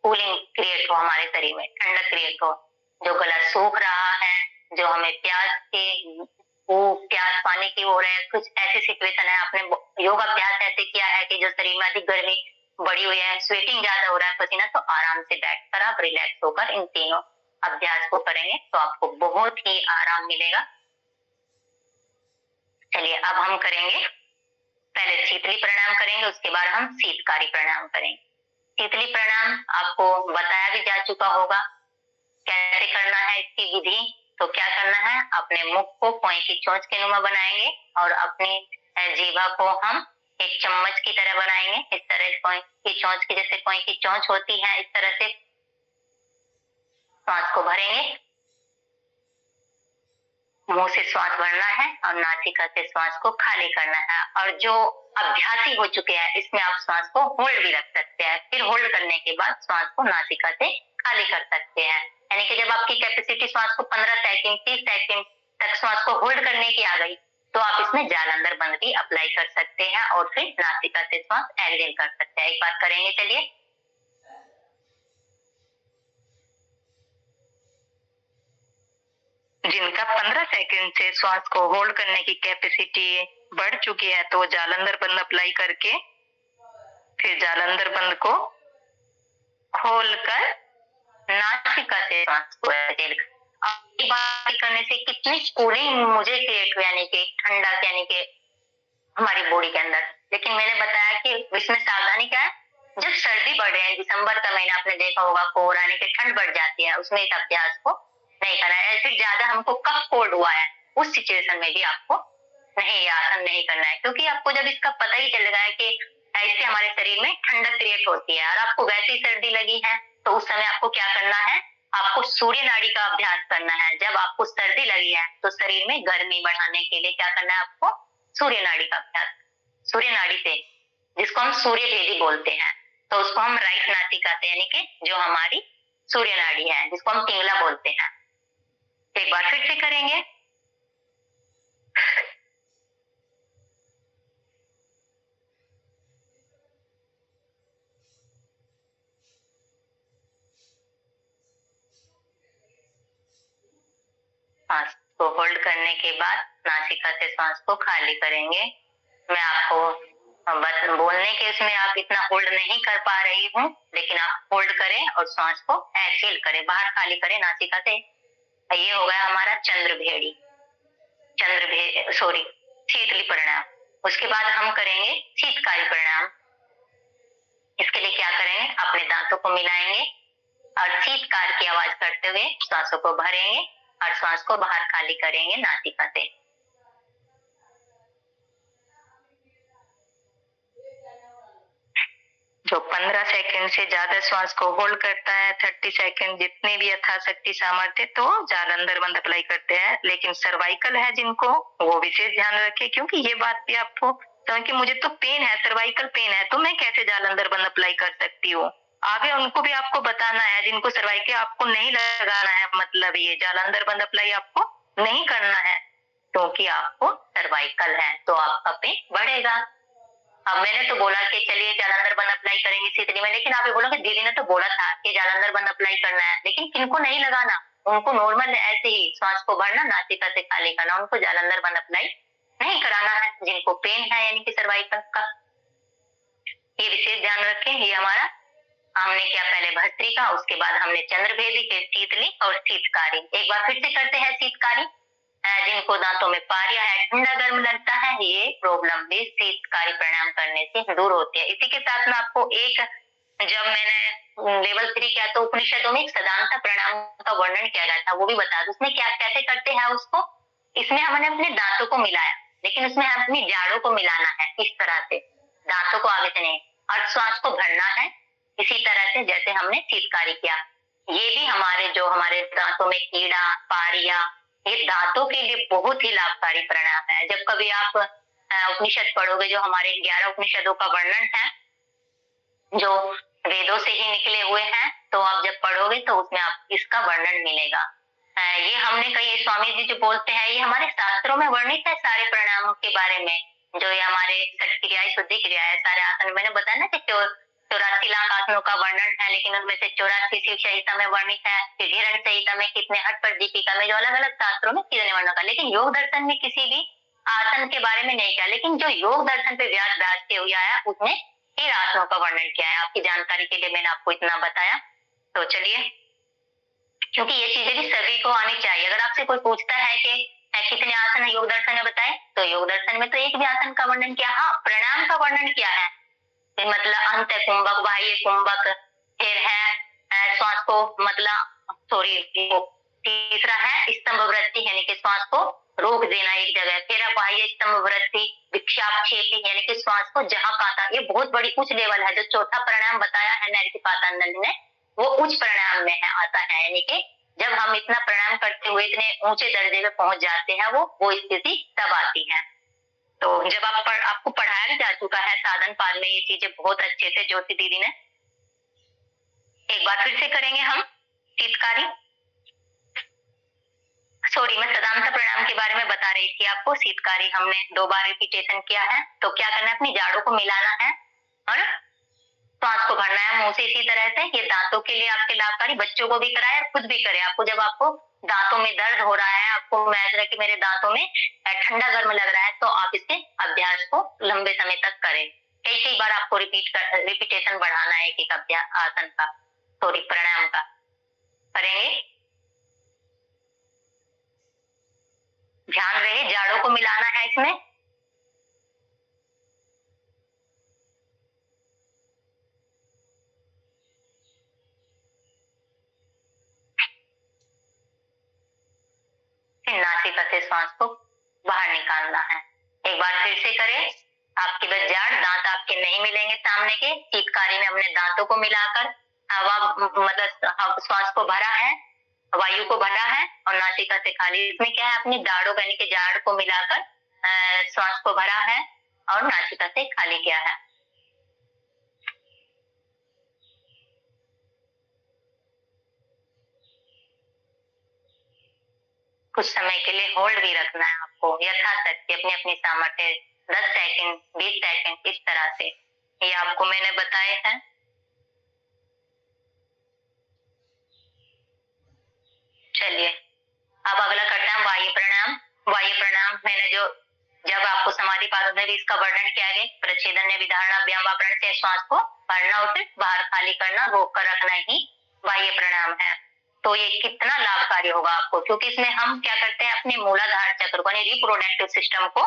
कूलिंग क्रिएट हो, हमारे शरीर में ठंडक क्रिएट हो। जो गला सूख रहा है, जो हमें प्यास पानी की हो रहा है, कुछ ऐसी सिचुएशन है, आपने योग अभ्यास ऐसे किया है कि जो शरीर में अधिक गर्मी बढ़ी हुई है, स्वेटिंग ज्यादा हो रहा है, पसीना, तो आराम से बैठकर आप रिलैक्स होकर इन तीनों अभ्यास को करेंगे तो आपको बहुत ही आराम मिलेगा। चलिए अब हम करेंगे, पहले शीतली प्राणायाम करेंगे, उसके बाद हम शीतकारी प्राणायाम करेंगे। शीतली प्राणायाम आपको बताया भी जा चुका होगा कैसे करना है, इसकी विधि। तो क्या करना है, अपने मुख को कोई की चोंच के नुमा बनाएंगे और अपनी जीभा को हम एक चम्मच की तरह बनाएंगे, इस तरह कोई की चोंच की, जैसे कोई की चोंच होती है, इस तरह से श्वास को भरेंगे। मुंह से श्वास भरना है और नासिका से श्वास को खाली करना है। और जो अभ्यासी हो चुके हैं इसमें आप श्वास को होल्ड भी रख सकते हैं, फिर होल्ड करने के बाद श्वास को नासिका से खाली कर सकते हैं। यानी कि जब आपकी कैपेसिटी श्वास को 15 सेकंड 30 सेकंड तक श्वास को होल्ड करने की आ गई तो आप इसमें जालंधर बंद भी अप्लाई कर सकते हैं और फिर नासिका से श्वास एक्सहेल कर सकते हैं। एक बार करेंगे, चलिए। जिनका 15 सेकंड से श्वास को होल्ड करने की कैपेसिटी बढ़ चुकी है तो वो जालंधर बंद अप्लाई करके फिर जालंधर बंद को खोलकर नासिका से श्वास को एक्सहेल करने से कितनी कूलिंग मुझे क्रिएट हुई, यानी कि ठंडक, यानी कि हमारी बॉडी के अंदर। लेकिन मैंने बताया कि इसमें सावधानी क्या है, जब सर्दी बढ़ रही है, दिसंबर का महीना आपने देखा होगा, कोहरा यानी कि ठंड बढ़ जाती है, उसमें इस अभ्यास को नहीं करना है। फिर ज्यादा हमको कफ कोल्ड हुआ है उस सिचुएशन में भी आपको नहीं, आसन नहीं करना है, क्योंकि आपको जब इसका पता ही चलेगा है कि इससे हमारे शरीर में ठंडक क्रिएट होती है और आपको वैसी सर्दी लगी है तो उस समय आपको क्या करना है, आपको सूर्य नाड़ी का अभ्यास करना है। जब आपको सर्दी लगी है तो शरीर में गर्मी बढ़ाने के लिए क्या करना है, आपको सूर्य नाड़ी का अभ्यास, सूर्य नाड़ी से, जिसको हम सूर्य भेदी बोलते हैं, तो उसको हम राइट नासिका से, यानी कि जो हमारी सूर्य नाड़ी है जिसको हम पिंगला बोलते हैं। एक बार फिर से करेंगे। सांस को होल्ड करने के बाद नासिका से सांस को खाली करेंगे। मैं आपको बोलने के इसमें आप इतना होल्ड नहीं कर पा रही हूँ, लेकिन आप होल्ड करें और सांस को एक्सेल करें, बाहर खाली करें नासिका से। ये हो गया हमारा चंद्रभेड़ी, सॉरी शीतली प्राणायाम। उसके बाद हम करेंगे शीतकारी प्राणायाम। इसके लिए क्या करेंगे, अपने दांतों को मिलाएंगे और शीतकार की आवाज करते हुए सांसों को भरेंगे और सांस को बाहर खाली करेंगे नासिका से। जो 15 सेकंड से ज्यादा श्वास को होल्ड करता है, 30 सेकंड जितने भी यथाशक्ति सामर्थ्य, तो जालंधर बंद अप्लाई करते हैं। लेकिन सर्वाइकल है जिनको, वो विशेष ध्यान रखें, क्योंकि ये बात भी आपको, क्योंकि मुझे तो पेन है, सर्वाइकल पेन है, तो मैं कैसे जालंधर बंद अप्लाई कर सकती हूँ। आगे उनको भी आपको बताना है जिनको सर्वाइकल आपको नहीं लगाना है, मतलब ये जालंधर बंद अप्लाई आपको नहीं करना है, क्योंकि आपको सर्वाइकल है तो आपका पेन बढ़ेगा। अब मैंने तो बोला कि चलिए जालंधर बंद अप्लाई करेंगे शीतली में, लेकिन आप ये बोलोगे दीदी ने तो बोला था कि जालंधर बंद अप्लाई करना है, लेकिन किनको नहीं लगाना, उनको नॉर्मल ऐसे ही सांस को भरना, नासिका से खाली करना, उनको जालंधर बंद अप्लाई नहीं कराना है। जिनको पेन है यानी कि सर्वाइकल का, ये विशेष ध्यान रखें। ये हमारा हमने क्या पहले भस्त्रिका, उसके बाद हमने चंद्रभेदी, फिर शीतली और शीतकारी। एक बार फिर से करते हैं शीतकारी। जिनको दांतों में पारिया है, ठंडा गर्म लगता है, ये प्रॉब्लम भी शीतकारी प्राणायाम करने से दूर होती है। इसी के साथ में आपको एक, जब मैंने लेवल 3 किया तो उपनिषदों में सदांता प्राणायाम का वर्णन किया गया था, वो भी बता दूं। उसमें क्या कैसे करते हैं उसको, इसमें हमने अपने दांतों को मिलाया, लेकिन उसमें अपनी जाड़ों को मिलाना है, इस तरह से दांतों को आगे से नहीं, और श्वास को भरना है इसी तरह से जैसे हमने शीतकारी किया। ये भी हमारे दांतों में कीड़ा, पारिया, ये दांतों के लिए बहुत ही लाभकारी प्राणायाम है। जब कभी आप उपनिषद पढ़ोगे, जो हमारे 11 उपनिषदों का वर्णन है, जो वेदों से ही निकले हुए हैं, तो आप जब पढ़ोगे तो उसमें आप इसका वर्णन मिलेगा। ये हमने कही, स्वामी जी जो बोलते हैं, ये हमारे शास्त्रों में वर्णित है सारे प्राणायामों के बारे में, जो ये हमारे छठ क्रियाएं, शुद्धि क्रियाएं, सारे आसन। मैंने बताया ना कि 84 लाख आसनों का वर्णन है, लेकिन उनमें से 84 शिव संहिता में वर्णित है, फिर हिरण संहिता में कितने, हट पर दीपिका में, जो अलग अलग शास्त्रों में कितने वर्णन का, लेकिन योग दर्शन में किसी भी आसन के बारे में नहीं किया। लेकिन जो योग दर्शन पे व्यास से हुआ है, उसमें इन आसनों का वर्णन किया है। आपकी जानकारी के लिए मैंने आपको इतना बताया। तो चलिए, क्योंकि ये चीजें भी सभी को आनी चाहिए। अगर आपसे कोई पूछता है कि कितने आसन योग दर्शन में बताए, तो योग दर्शन में तो एक भी आसन का वर्णन किया, हाँ प्राणायाम का वर्णन किया है, मतलब अंत कुंभक, बाह्य कुंभक, फिर है श्वास को मतलब तीसरा है स्तंभ वृत्ति, यानी कि श्वास को रोक देना एक जगह, फिर बाह्य स्तंभ वृत्ति, विक्षापक्षेपी, यानी कि श्वास को जहां काटा, ये बहुत बड़ी उच्च लेवल है। जो चौथा प्राणायाम बताया है नैतिपातानंद ने, वो उच्च प्राणायाम में है, आता है, यानी कि जब हम इतना प्राणायाम करते हुए इतने ऊंचे दर्जे में पहुंच जाते हैं, वो स्थिति तब आती है। तो जब आपको पढ़ाया भी जा चुका है साधन पाद में, ये चीजें बहुत अच्छे से ज्योति दीदी ने। एक बार फिर से करेंगे हम शीतकारी, सॉरी मैं सदांत प्राणायाम के बारे में बता रही थी आपको। शीतकारी हमने 2 बार रिपीटेशन किया है। तो क्या करना है, अपनी जाड़ों को मिलाना है और श्वास को भरना है मुंह से। इसी तरह से ये दांतों के लिए आपके लाभकारी, बच्चों को भी कराए और खुद भी करे। आपको जब आपको दांतों में दर्द हो रहा है, आपको महसूस है कि मेरे दांतों में ठंडा गर्म लग रहा है, तो आप इसके अभ्यास को लंबे समय तक करें। कई बार आपको रिपीटेशन बढ़ाना है एक अभ्यास आसन का, सॉरी प्राणायाम का करेंगे। ध्यान रहे जाड़ों को मिलाना है इसमें। नासिका से श्वास को बाहर निकालना है। एक बार फिर से करें। आपकी बस जाड़, दांत आपके नहीं मिलेंगे सामने के। शीतकारी में हमने दांतों को मिलाकर हवा मतलब श्वास को भरा है, वायु को भरा है, और नासिका से खाली। इसमें क्या है, अपनी दाढ़ों यानी कि जाड़ को मिलाकर श्वास को भरा है और नासिका से खाली किया है। कुछ समय के लिए होल्ड भी रखना है आपको, यथाशक्ति अपनी अपनी सामर्थ्य, 10 सेकंड, 20 सेकंड, इस तरह से। ये आपको मैंने बताए हैं। चलिए अब अगला करते हैं वायु प्राणायाम। वायु प्राणायाम मैंने जो जब आपको समाधि पाद में भी इसका वर्णन किया गया, प्रच्छेदन विधारणा व्यायाम से श्वास को भरना और फिर बाहर खाली करना, रोक कर रखना ही बाह्य प्राणायाम है। तो ये कितना लाभकारी होगा आपको, क्योंकि इसमें हम क्या करते हैं, अपने मूलाधार चक्र को यानी रिप्रोडक्टिव सिस्टम को,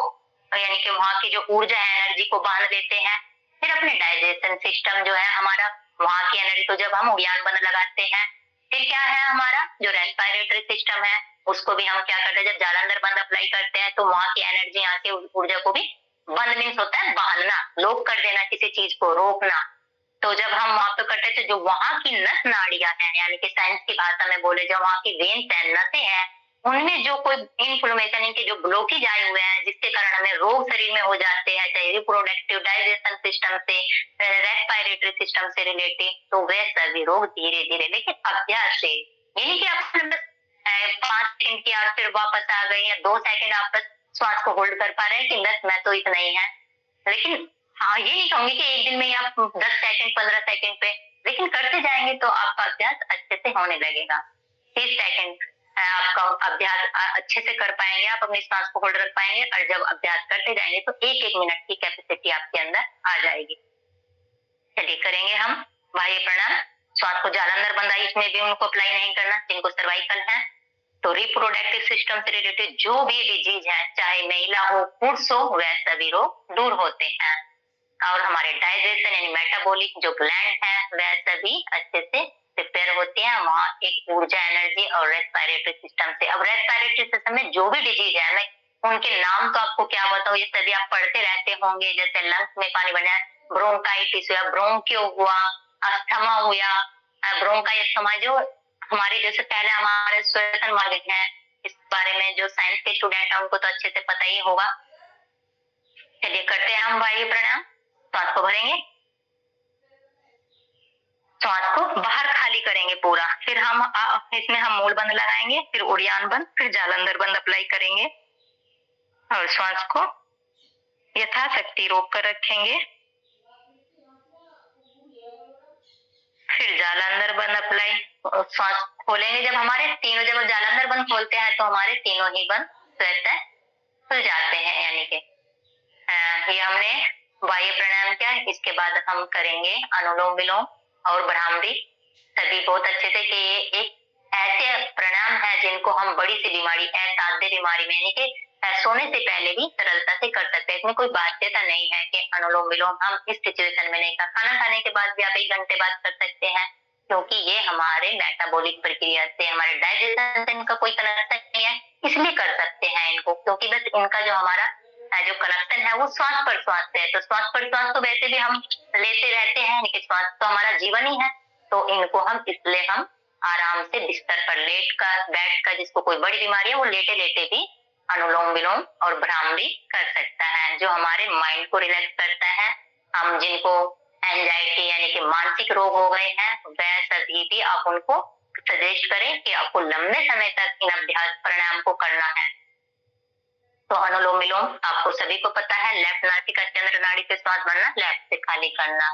यानी कि वहां की जो ऊर्जा है, एनर्जी को बांध लेते हैं। फिर अपने डाइजेशन सिस्टम जो है हमारा, वहां की एनर्जी को जब हम उड़ान बंद लगाते हैं, फिर क्या है हमारा जो रेस्पिरेटरी सिस्टम है, उसको भी हम क्या करते हैं, जब जालंधर बंद अप्लाई करते हैं तो वहां की एनर्जी, यहाँ की ऊर्जा को भी बंद मीन्स होता है बांधना, लॉक कर देना, किसी चीज को रोकना। तो जब हम वहां पे करते थे, जो वहां की नस नाड़ियां हैं, यानी कि साइंस की भाषा में बोले, जो वहां की वेन्स हैं, नसें हैं, उनमें जो कोई इन्फ्लेमेशन, इनके जो ब्लॉकेज आए हुए हैं, जिसके कारण हमें रोग शरीर में हो जाते हैं, चाहे रिप्रोडक्टिव, डाइजेशन सिस्टम से, रेस्पिरेटरी सिस्टम से रिलेटेड, तो वे सभी रोग धीरे धीरे, लेकिन अभ्यास से, यानी कि आप 5 सेकंड किया और फिर वापस आ गए, या 2 सेकंड आप बस श्वास को होल्ड कर पा रहे हैं कि बस मैं तो इतना ही है। लेकिन हाँ, ये नहीं कहूंगी कि एक दिन में आप 10 सेकंड 15 सेकंड पे, लेकिन करते जाएंगे तो आपका अभ्यास अच्छे से होने लगेगा। 30 सेकंड आपका अभ्यास अच्छे से कर पाएंगे, आप अपनी सांस को होल्ड रख पाएंगे, और जब अभ्यास करते जाएंगे तो 1-1 मिनट की कैपेसिटी आपके अंदर आ जाएगी। चलिए करेंगे हम बाह्य प्राणायाम। श्वास को जालंधर बंदाई इसमें भी उनको अप्लाई नहीं करना जिनको सर्वाइकल है। तो रिप्रोडक्टिव सिस्टम से रिलेटेड जो भी डिजीज है, चाहे महिला हो पुरुष हो, वह सभी रोग दूर होते हैं। और हमारे डाइजेशन यानी मेटाबॉलिक जो ग्लैंड है, वह सभी अच्छे से प्रिपेयर होते हैं, वहाँ एक ऊर्जा, एनर्जी और रेस्पिरेटरी सिस्टम से। अब रेस्पिरेटरी सिस्टम में जो भी डिजीज है, मैं उनके नाम तो आपको क्या बताऊं, ये सभी आप पढ़ते रहते होंगे, जैसे लंग्स में पानी बना, ब्रोंकाइटिस हुआ, ब्रोंकियो हुआ, अस्थमा हुआ, ब्रोंकाइटिस जो हमारे जैसे पहले हमारे श्वसन मार्ग है, इस बारे में जो साइंस के स्टूडेंट हैं उनको तो अच्छे से पता ही होगा। चलिए करते हैं हम वायु प्राणायाम। श्वास को भरेंगे, श्वास को बाहर खाली करेंगे पूरा, फिर हम इसमें हम मूल बंद लगाएंगे, फिर उड़ान बंद, फिर जालंधर बंद अप्लाई करेंगे, और श्वास को यथाशक्ति रोक कर रखेंगे, फिर जालंधर बंद अप्लाई, श्वास खोलेंगे। जब हमारे तीनों, जब जालंधर बंद खोलते हैं तो हमारे तीनों ही बंद स्वतः खुल जाते हैं, यानी कि ये हमने वायु प्राणायाम किया। इसके बाद हम करेंगे अनुलोम विलोम और भ्रामरी, सभी बहुत अच्छे से कि ये एक ऐसे प्राणायाम है जिनको हम बड़ी सी बीमारी, असाध्य बीमारी में, यानी कि सोने से पहले भी सरलता से कर सकते हैं। इसमें कोई बाध्यता नहीं है कि अनुलोम विलोम हम इस सिचुएशन में नहीं कर, खाना खाने के बाद भी आप 1 घंटे बाद कर सकते हैं, क्योंकि ये हमारे मेटाबॉलिक प्रक्रिया से, हमारे डाइजेशन से इनका कोई कनेक्शन नहीं है, इसलिए कर सकते हैं इनको, क्योंकि बस इनका जो हमारा जो कनेक्शन है वो श्वास पर श्वास है। तो श्वास पर श्वास तो वैसे भी हम लेते रहते हैं, लेकिन श्वास तो हमारा जीवन ही है, तो इनको हम इसलिए हम आराम से बिस्तर पर लेट कर, बैठ कर, जिसको कोई बड़ी बीमारी है वो लेटे लेटे भी अनुलोम विलोम और भ्रामरी कर सकता है, जो हमारे माइंड को रिलैक्स करता है। हम जिनको एंजाइटी यानी कि मानसिक रोग हो गए हैं, वह सभी भी आप उनको सजेस्ट करें कि आपको लंबे समय तक इन अभ्यास प्राणायाम को करना है। तो अनुलोम विलोम आपको सभी को पता है, लेफ्ट नासिका चंद्र नाड़ी से श्वास भरना, लेफ्ट से खाली करना,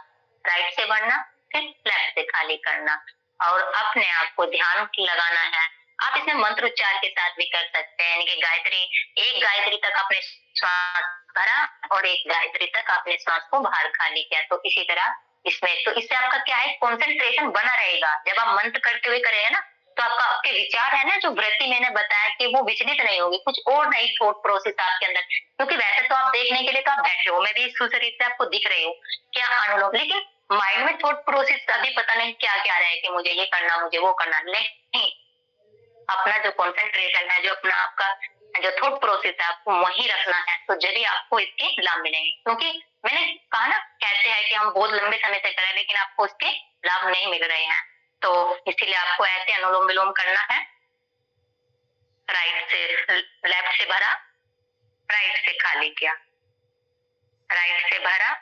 राइट से भरना, फिर लेफ्ट से खाली करना, और अपने आप को ध्यान लगाना है। आप इसमें मंत्र उच्चार के साथ भी कर सकते हैं, यानी कि गायत्री, एक गायत्री तक आपने श्वास भरा और एक गायत्री तक आपने श्वास को बाहर खाली किया। तो इसी तरह इसमें, तो इससे आपका क्या है, कॉन्सेंट्रेशन बना रहेगा। जब आप मंत्र करते हुए करेंगे ना, तो आपका, आपके विचार है ना, जो वृत्ति मैंने बताया कि वो विचलित नहीं होगी, कुछ और नई थॉट प्रोसेस आपके अंदर, क्योंकि वैसे तो आप देखने के लिए तो आप बैठे हो, मैं भी इस शरीर से आपको दिख रही हूँ क्या अनुलोम, लेकिन माइंड में थॉट प्रोसेस अभी पता नहीं क्या क्या रहा है कि मुझे ये करना, मुझे वो करना। नहीं, अपना जो कॉन्सेंट्रेशन है, जो अपना आपका जो थॉट प्रोसेस है, आपको वही रखना है, तो जब भी आपको इसके लाभ मिलेंगे। क्योंकि मैंने कहा ना, कहते हैं कि हम बहुत लंबे समय से करें, लेकिन आपको उसके लाभ नहीं मिल रहे हैं, तो इसीलिए आपको ऐसे अनुलोम विलोम करना है। राइट से, लेफ्ट से भरा, राइट से खाली किया, राइट से भरा,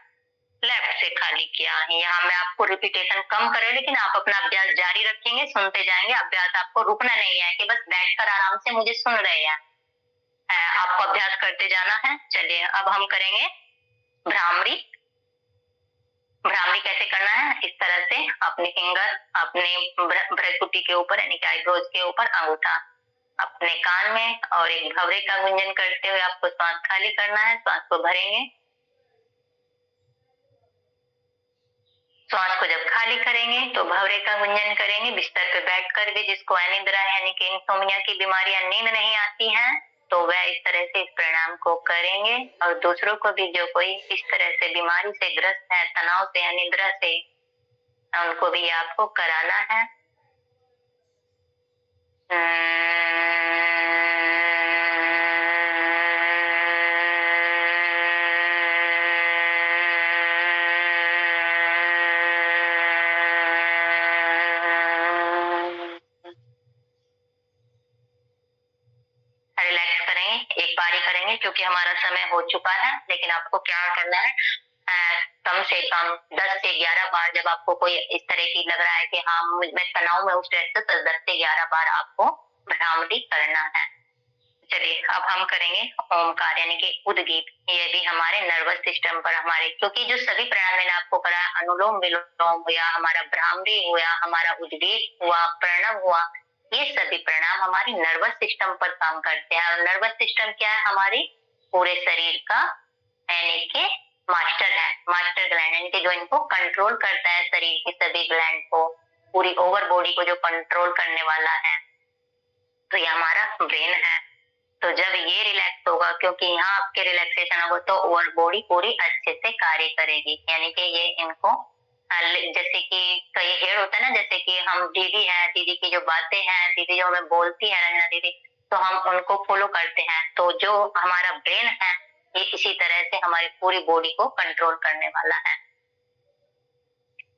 लेफ्ट से खाली किया। यहाँ मैं आपको रिपीटेशन कम करे, लेकिन आप अपना अभ्यास जारी रखेंगे, सुनते जाएंगे। अभ्यास आपको रुकना नहीं है कि बस बैठकर आराम से मुझे सुन रहे हैं, आपको अभ्यास करते जाना है। चलिए अब हम करेंगे भ्रामरी। भ्रामरी कैसे करना है, इस तरह से अपने फिंगर अपने भ्रुकुटी के ऊपर, यानी कि आईब्रोज के ऊपर अंगूठा अपने कान में और एक भंवरे का गुंजन करते हुए आपको श्वास खाली करना है। श्वास को भरेंगे। श्वास को जब खाली करेंगे तो भंवरे का गुंजन करेंगे। बिस्तर पे बैठकर भी जिसको अनिद्रा यानी कि इंसोम्निया की बीमारी या नींद नहीं आती है तो वह इस तरह से इस प्राणायाम को करेंगे। और दूसरों को भी जो कोई इस तरह से बीमारी से ग्रस्त है, तनाव से, अनिद्रा से, उनको भी आपको कराना है। रिलैक्स करेंगे, एक बार ही करेंगे क्योंकि हमारा समय हो चुका है। लेकिन आपको क्या करना है, कम से कम 10 से 11 बार, जब आपको कोई इस तरह की लग रहा है कि हाँ मैं तनाव में उस तरह से, तो 10 से 11 बार आपको भ्रामरी करना है। चलिए अब हम करेंगे ओमकार यानी कि उद्गीत। ये भी हमारे नर्वस सिस्टम पर हमारे, क्योंकि जो सभी प्राणायाम मैंने आपको कराया, अनुलोम विलोम हुआ, हमारा भ्रामरी हुआ, हमारा उद्गीत हुआ, प्रणव हुआ, ये सभी प्राणायाम हमारी नर्वस सिस्टम पर काम करते हैं। और नर्वस सिस्टम क्या है, हमारी पूरे शरीर का यानी कि मास्टर है, मास्टर ग्लैंड यानी कि जो इनको कंट्रोल करता है, शरीर की सभी ग्लैंड को, पूरी ओवर बॉडी को जो कंट्रोल करने वाला है, तो ये हमारा ब्रेन है। तो जब ये रिलैक्स होगा, क्योंकि यहाँ आपके रिलैक्सेशन होगा, तो ओवर बॉडी पूरी अच्छे से कार्य करेगी। यानी कि ये इनको जैसे कि कई हेड होता है ना, जैसे कि हम दीदी है, दीदी की जो बातें हैं, दीदी जो हमें बोलती है, रंजना दीदी, तो हम उनको फॉलो करते हैं। तो जो हमारा ब्रेन है ये इसी तरह से हमारी पूरी बॉडी को कंट्रोल करने वाला है।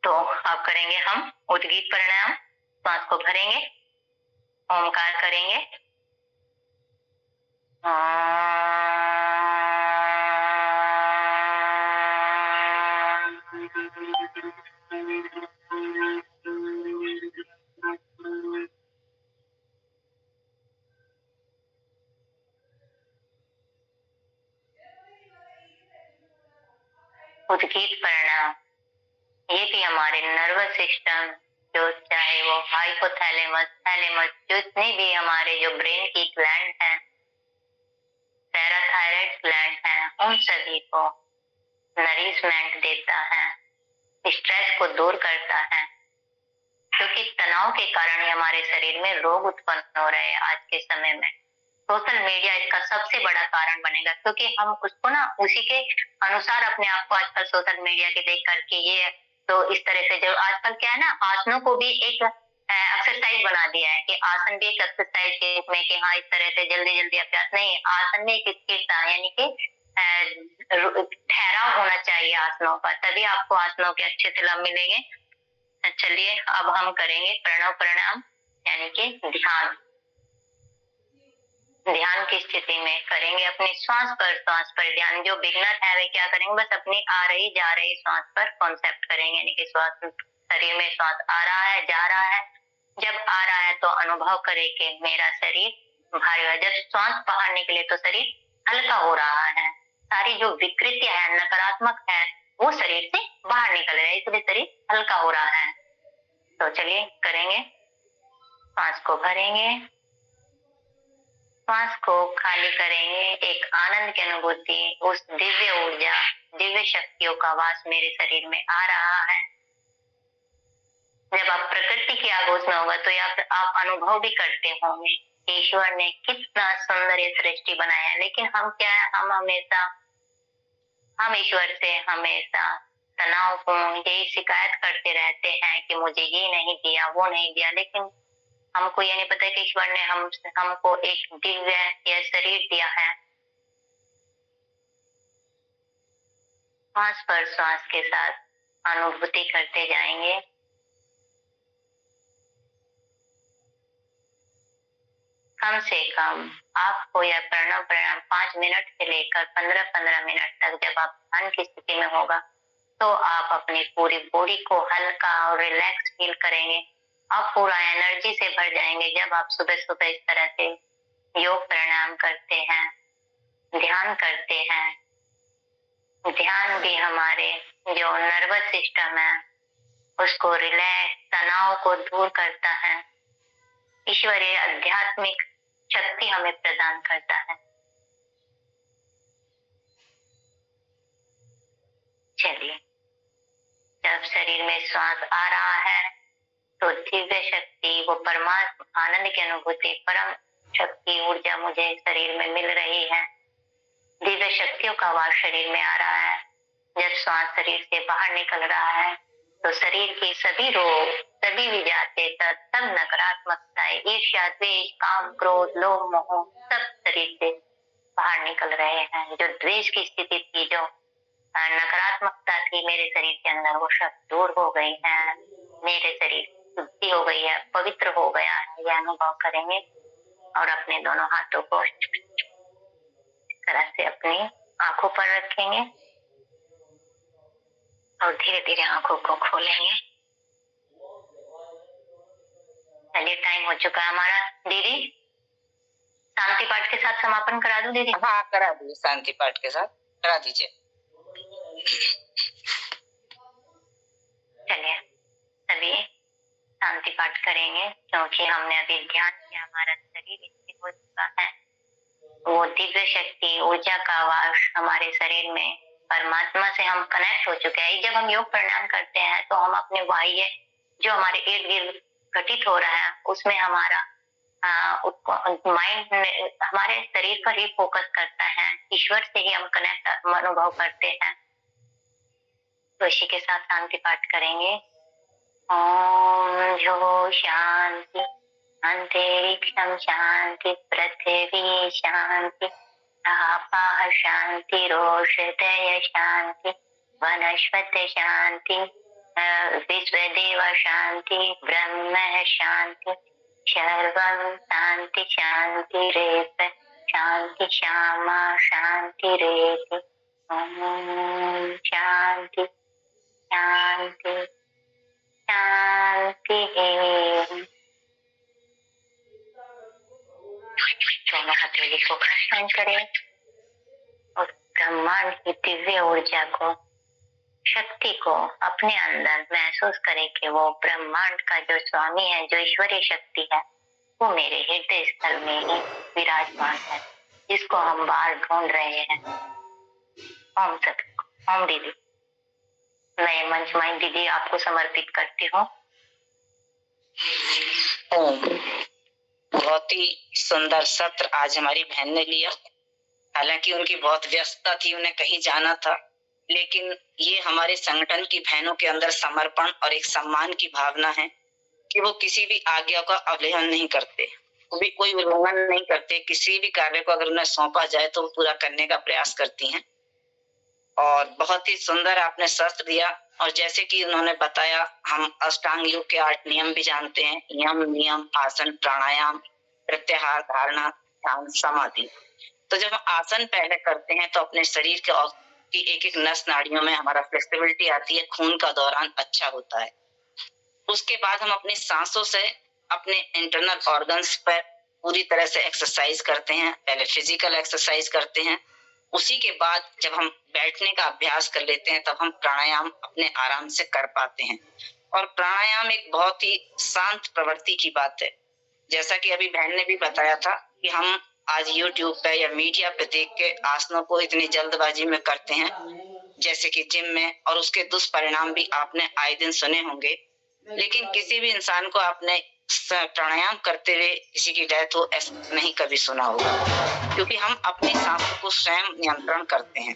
तो अब करेंगे हम उद्गीत प्राणायाम। सांस को भरेंगे, ओमकार करेंगे। उद्गीत प्राणायाम ये भी हमारे नर्वस सिस्टम, जो चाहे वो हाइपोथैलेमस, थैलेमस, जितने भी हमारे जो ब्रेन की ग्लैंड है, पैराथायराइड ग्लैंड है, उन सभी को नरिशमेंट देता है, स्ट्रेस को दूर करता है। क्योंकि तनाव के कारण ही हमारे शरीर में रोग उत्पन्न हो रहे हैं आज के समय में। सोशल मीडिया इसका सबसे बड़ा कारण बनेगा, क्योंकि हम उसको ना उसी के अनुसार अपने आप को आजकल सोशल मीडिया के देख करके ये, तो इस तरह से जो आजकल क्या है ना, आसनों को भी एक एक्सरसाइज बना दिया है कि आसन भी एक एक्सरसाइज के रूप में, कि हाँ इस तरह से जल्दी जल्दी अभ्यास नहीं, आसन में एक स्थिरता यानी कि ठहराव होना चाहिए आसनों का, तभी आपको आसनों के अच्छे से लाभ मिलेंगे। चलिए अब हम करेंगे प्रणव प्राणायाम यानी कि ध्यान। ध्यान की स्थिति में करेंगे अपनी श्वास पर ध्यान। जो बिगनर है वे क्या करेंगे, बस अपनी आ रही जा रही श्वास पर कॉन्सेप्ट करेंगे, यानी कि श्वास, शरीर में श्वास आ रहा है, जा रहा है। जब आ रहा है तो अनुभव करें कि मेरा शरीर भारी है, जब श्वास बाहर निकले तो शरीर हल्का हो रहा है, सारी जो विकृतियां है, नकारात्मक है, वो शरीर से बाहर निकल रहे हैं, इसलिए शरीर हल्का हो रहा है। तो चलिए करेंगे, सांस को भरेंगे, श्वास को खाली करेंगे। एक आनंद की अनुभूति, उस दिव्य ऊर्जा, दिव्य शक्तियों का वास मेरे शरीर में आ रहा है। जब आप प्रकृति की आगोश में होगा तो आप अनुभव भी करते होंगे ईश्वर ने कितना सुंदर ये सृष्टि बनाया है। लेकिन हम क्या है, हम ईश्वर से हमेशा तनावपूर्ण यही शिकायत करते रहते हैं कि मुझे ये नहीं दिया, वो नहीं दिया। लेकिन हमको ये नहीं पता कि ईश्वर ने हमको एक दिव्य यह शरीर दिया है। श्वास पर श्वास के साथ अनुभूति करते जाएंगे। कम से कम आपको यह प्रणव प्राणायाम 5 मिनट से लेकर 15-15 मिनट तक, जब आप ध्यान की स्थिति में होगा तो आप अपनी पूरी बॉडी को हल्का और रिलैक्स फील करेंगे। आप पूरा एनर्जी से भर जाएंगे जब आप सुबह सुबह इस तरह से योग प्राणायाम करते हैं, ध्यान करते हैं। ध्यान भी हमारे जो नर्वस सिस्टम है उसको रिलैक्स, तनाव को दूर करता है। ईश्वरीय आध्यात्मिक शक्ति हमें प्रदान करता है। चलिए, जब शरीर में श्वास आ रहा है तो दिव्य शक्ति, वो परमात्मा आनंद की अनुभूति, परम शक्ति, ऊर्जा मुझे शरीर में मिल रही है। दिव्य शक्तियों का वास शरीर में आ रहा है। जब श्वास शरीर से बाहर निकल रहा है तो शरीर की सभी रोग, सभी विजाते, सब नकारात्मकताएं, ईर्ष्या, द्वेष, काम, क्रोध, लोभ, मोह, सब शरीर से बाहर निकल रहे हैं। जो द्वेष की स्थिति थी, जो नकारात्मकता थी मेरे शरीर के अंदर, वो सब दूर हो गई है। मेरे शरीर शुद्धि हो गई है, पवित्र हो गया है, यह अनुभव करेंगे। और अपने दोनों हाथों को इस तरह से अपनी आंखों पर रखेंगे और धीरे धीरे आंखों को खोलेंगे। चलिए, टाइम हो चुका है हमारा। दीदी, शांति पाठ के साथ समापन करा दूं दीदी? हाँ, करा दीजिए, शांति पाठ के साथ करा दीजिए। चलिए, सभी शांति पाठ करेंगे, क्योंकि हमने अभी ध्यान किया, हमारा शरीर स्थिर हो चुका है। वो दिव्य शक्ति, ऊर्जा का वास हमारे शरीर में, परमात्मा से हम कनेक्ट हो चुके हैं। जब हम योग प्राणायाम करते हैं तो हम अपने बाह्य, जो हमारे इर्द गिर्द घटित हो रहा है, उसमें हमारा माइंड, हमारे शरीर पर ही फोकस करता है। ईश्वर से ही हम कनेक्ट अनुभव करते हैं। तो इसी के साथ शांति पाठ करेंगे। ओम जो शांति, अंतरिक्षम शांति, पृथ्वी शांति, आपाह शांति, रोषधय शांति, वनस्पत शांति, विश्वदेव शांति, ब्रह्म शांति, सर्वं शांति शांति रेप, शांति श्यामा शांति रेप। ओम शांति शांति शांति। दोनों हथेली को घर्षण करें और ब्रह्मांड की दिव्य ऊर्जा को, शक्ति को अपने अंदर महसूस करें कि वो ब्रह्मांड का जो स्वामी है, जो ईश्वरीय शक्ति है, वो मेरे हृदय स्थल में ही विराजमान है, जिसको हम बाहर ढूंढ रहे हैं। ओम सभी, ओम दीदी, मैं मंचमाई दीदी आपको समर्पित करती हूँ। ओम। बहुत ही सुंदर सत्र आज हमारी बहन ने लिया। हालांकि उनकी बहुत व्यस्तता थी, उन्हें कहीं जाना था, लेकिन ये हमारे संगठन की बहनों के अंदर समर्पण और एक सम्मान की भावना है कि वो किसी भी आज्ञा का अवहेलना नहीं करते, वो भी कोई उल्लंघन नहीं करते। किसी भी कार्य को अगर उन्हें सौंपा जाए तो वो पूरा करने का प्रयास करती हैं। और बहुत ही सुंदर आपने शस्त्र दिया। और जैसे कि उन्होंने बताया, हम अष्टांग योग के 8 नियम भी जानते हैं, यम, नियम, आसन, प्राणायाम, प्रत्याहार, धारणा, ध्यान, समाधि। तो जब हम आसन पहले करते हैं तो अपने शरीर की एक एक नस नाड़ियों में हमारा फ्लेक्सिबिलिटी आती है, खून का दौरान अच्छा होता है। उसके बाद हम अपनी सांसों से अपने इंटरनल ऑर्गन्स पर पूरी तरह से एक्सरसाइज करते हैं। पहले फिजिकल एक्सरसाइज करते हैं, उसी के बाद जब हम बैठने का अभ्यास कर लेते हैं तब हम प्राणायाम अपने आराम से कर पाते हैं। और प्राणायाम एक बहुत ही शांत प्रवृत्ति की बात है। जैसा कि अभी बहन ने भी बताया था कि हम आज YouTube पे या मीडिया पे देख के आसनों को इतनी जल्दबाजी में करते हैं, जैसे कि जिम में, और उसके दुष्परिणाम भी आपने आए दिन सुने होंगे। लेकिन किसी भी इंसान को आपने प्राणायाम करते हुए किसी की डेथ हो ऐसा नहीं कभी सुना होगा, क्योंकि हम अपनी सांसों को स्वयं नियंत्रण करते हैं।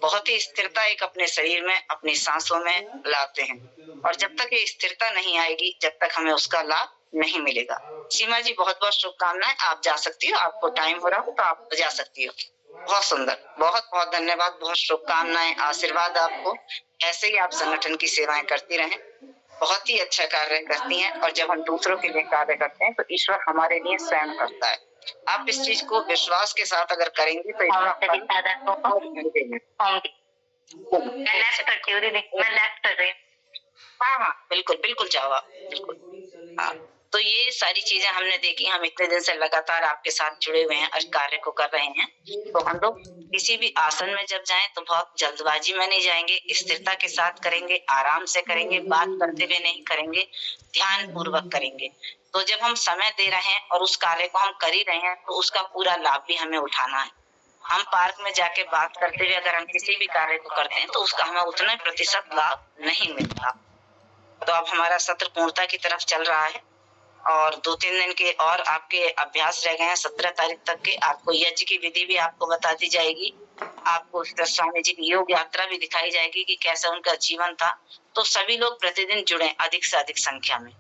बहुत ही स्थिरता एक अपने शरीर में, अपनी सांसों में लाते हैं। और जब तक ये स्थिरता नहीं आएगी, जब तक हमें उसका लाभ नहीं मिलेगा। सीमा जी, बहुत बहुत शुभकामनाएं। आप जा सकती हो, आपको टाइम हो रहा हो तो आप जा सकती हो। बहुत सुंदर, बहुत बहुत धन्यवाद, बहुत शुभकामनाएं, आशीर्वाद आपको। ऐसे ही आप संगठन की सेवाएं करती रहें, बहुत ही अच्छा कार्य करती हैं। और जब हम दूसरों के लिए कार्य करते हैं तो ईश्वर हमारे लिए स्वयं करता है। आप इस चीज को विश्वास के साथ अगर करेंगी तो मैं लेफ्ट करती हूँ दीदी, मैं लेफ्ट कर रही हूँ। हाँ, बिल्कुल बिल्कुल जाओ आप, बिल्कुल। हाँ, तो ये सारी चीजें हमने देखी। हम इतने दिन से लगातार आपके साथ जुड़े हुए हैं और कार्य को कर रहे हैं। तो हम लोग किसी भी आसन में जब जाएं तो बहुत जल्दबाजी में नहीं जाएंगे, स्थिरता के साथ करेंगे, आराम से करेंगे, बात करते हुए नहीं करेंगे, ध्यान पूर्वक करेंगे। तो जब हम समय दे रहे हैं और उस कार्य को हम कर ही रहे हैं तो उसका पूरा लाभ भी हमें उठाना है। हम पार्क में जाके बात करते हुए अगर हम किसी भी कार्य को करते हैं तो उसका हमें उतना प्रतिशत लाभ नहीं मिलता। तो अब हमारा सत्र पूर्णता की तरफ चल रहा है और 2-3 दिन के और आपके अभ्यास रह गए हैं। 17 तारीख तक के आपको यज्ञ की विधि भी आपको बता दी जाएगी। आपको स्वामी जी की योग यात्रा भी दिखाई जाएगी कि कैसा उनका जीवन था। तो सभी लोग प्रतिदिन जुड़े अधिक से अधिक संख्या में,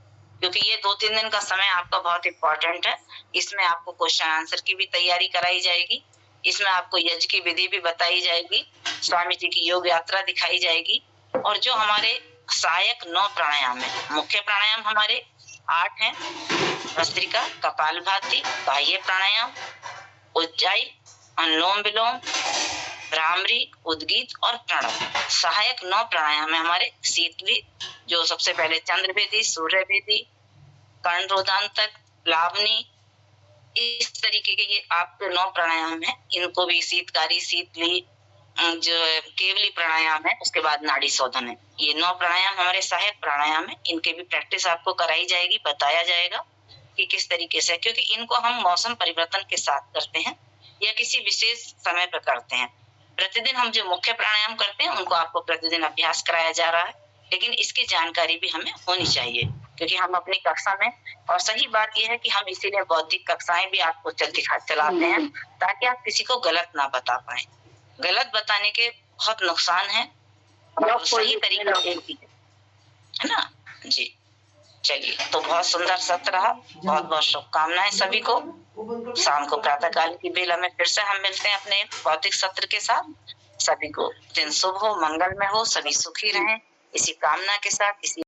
क्योंकि ये 2-3 दिन का समय आपका बहुत इम्पोर्टेंट है। इसमें आपको क्वेश्चन आंसर की भी तैयारी कराई जाएगी। इसमें आपको यज्ञ की विधि भी बताई जाएगी, स्वामी जी की योग यात्रा दिखाई जाएगी और जो हमारे सहायक 9 प्राणायाम है। मुख्य प्राणायाम हमारे 8 हैं, भस्त्रिका, कपालभाति, बाह्य प्राणायाम, उज्जाई, अनुलोम विलोम, भ्रामरी, उद्गीत और प्रणव। सहायक 9 प्राणायाम है हमारे। शीतली जो सबसे पहले चंद्रभेदी, सूर्यभेदी, कर्णरोधांतक, लावनी, इस तरीके के ये आपके 9 प्राणायाम है। इनको भी शीतकारी, शीतली, जो केवली प्राणायाम है, उसके बाद नाड़ी शोधन है। ये 9 प्राणायाम हमारे सहायक प्राणायाम है। इनके भी प्रैक्टिस आपको कराई जाएगी, बताया जाएगा कि किस तरीके से, क्योंकि इनको हम मौसम परिवर्तन के साथ करते हैं या किसी विशेष समय पर करते हैं। प्रतिदिन हम जो मुख्य प्राणायाम करते हैं उनको आपको प्रतिदिन अभ्यास कराया जा रहा है, लेकिन इसकी जानकारी भी हमें होनी चाहिए क्योंकि हम अपनी कक्षा में, और सही बात यह है कि हम इसीलिए बौद्धिक कक्षाएं भी आपको चलाते हैं ताकि आप किसी को गलत ना बता पाए। गलत बताने के बहुत नुकसान है और सही तरीका है ना जी। चलिए, तो बहुत सुंदर सत्र रहा। बहुत बहुत शुभकामनाएं सभी को। शाम को प्रातःकाल की बेला में फिर से हम मिलते हैं अपने भौतिक सत्र के साथ। सभी को दिन शुभ हो, मंगल में हो, सभी सुखी रहें, इसी कामना के साथ, इसी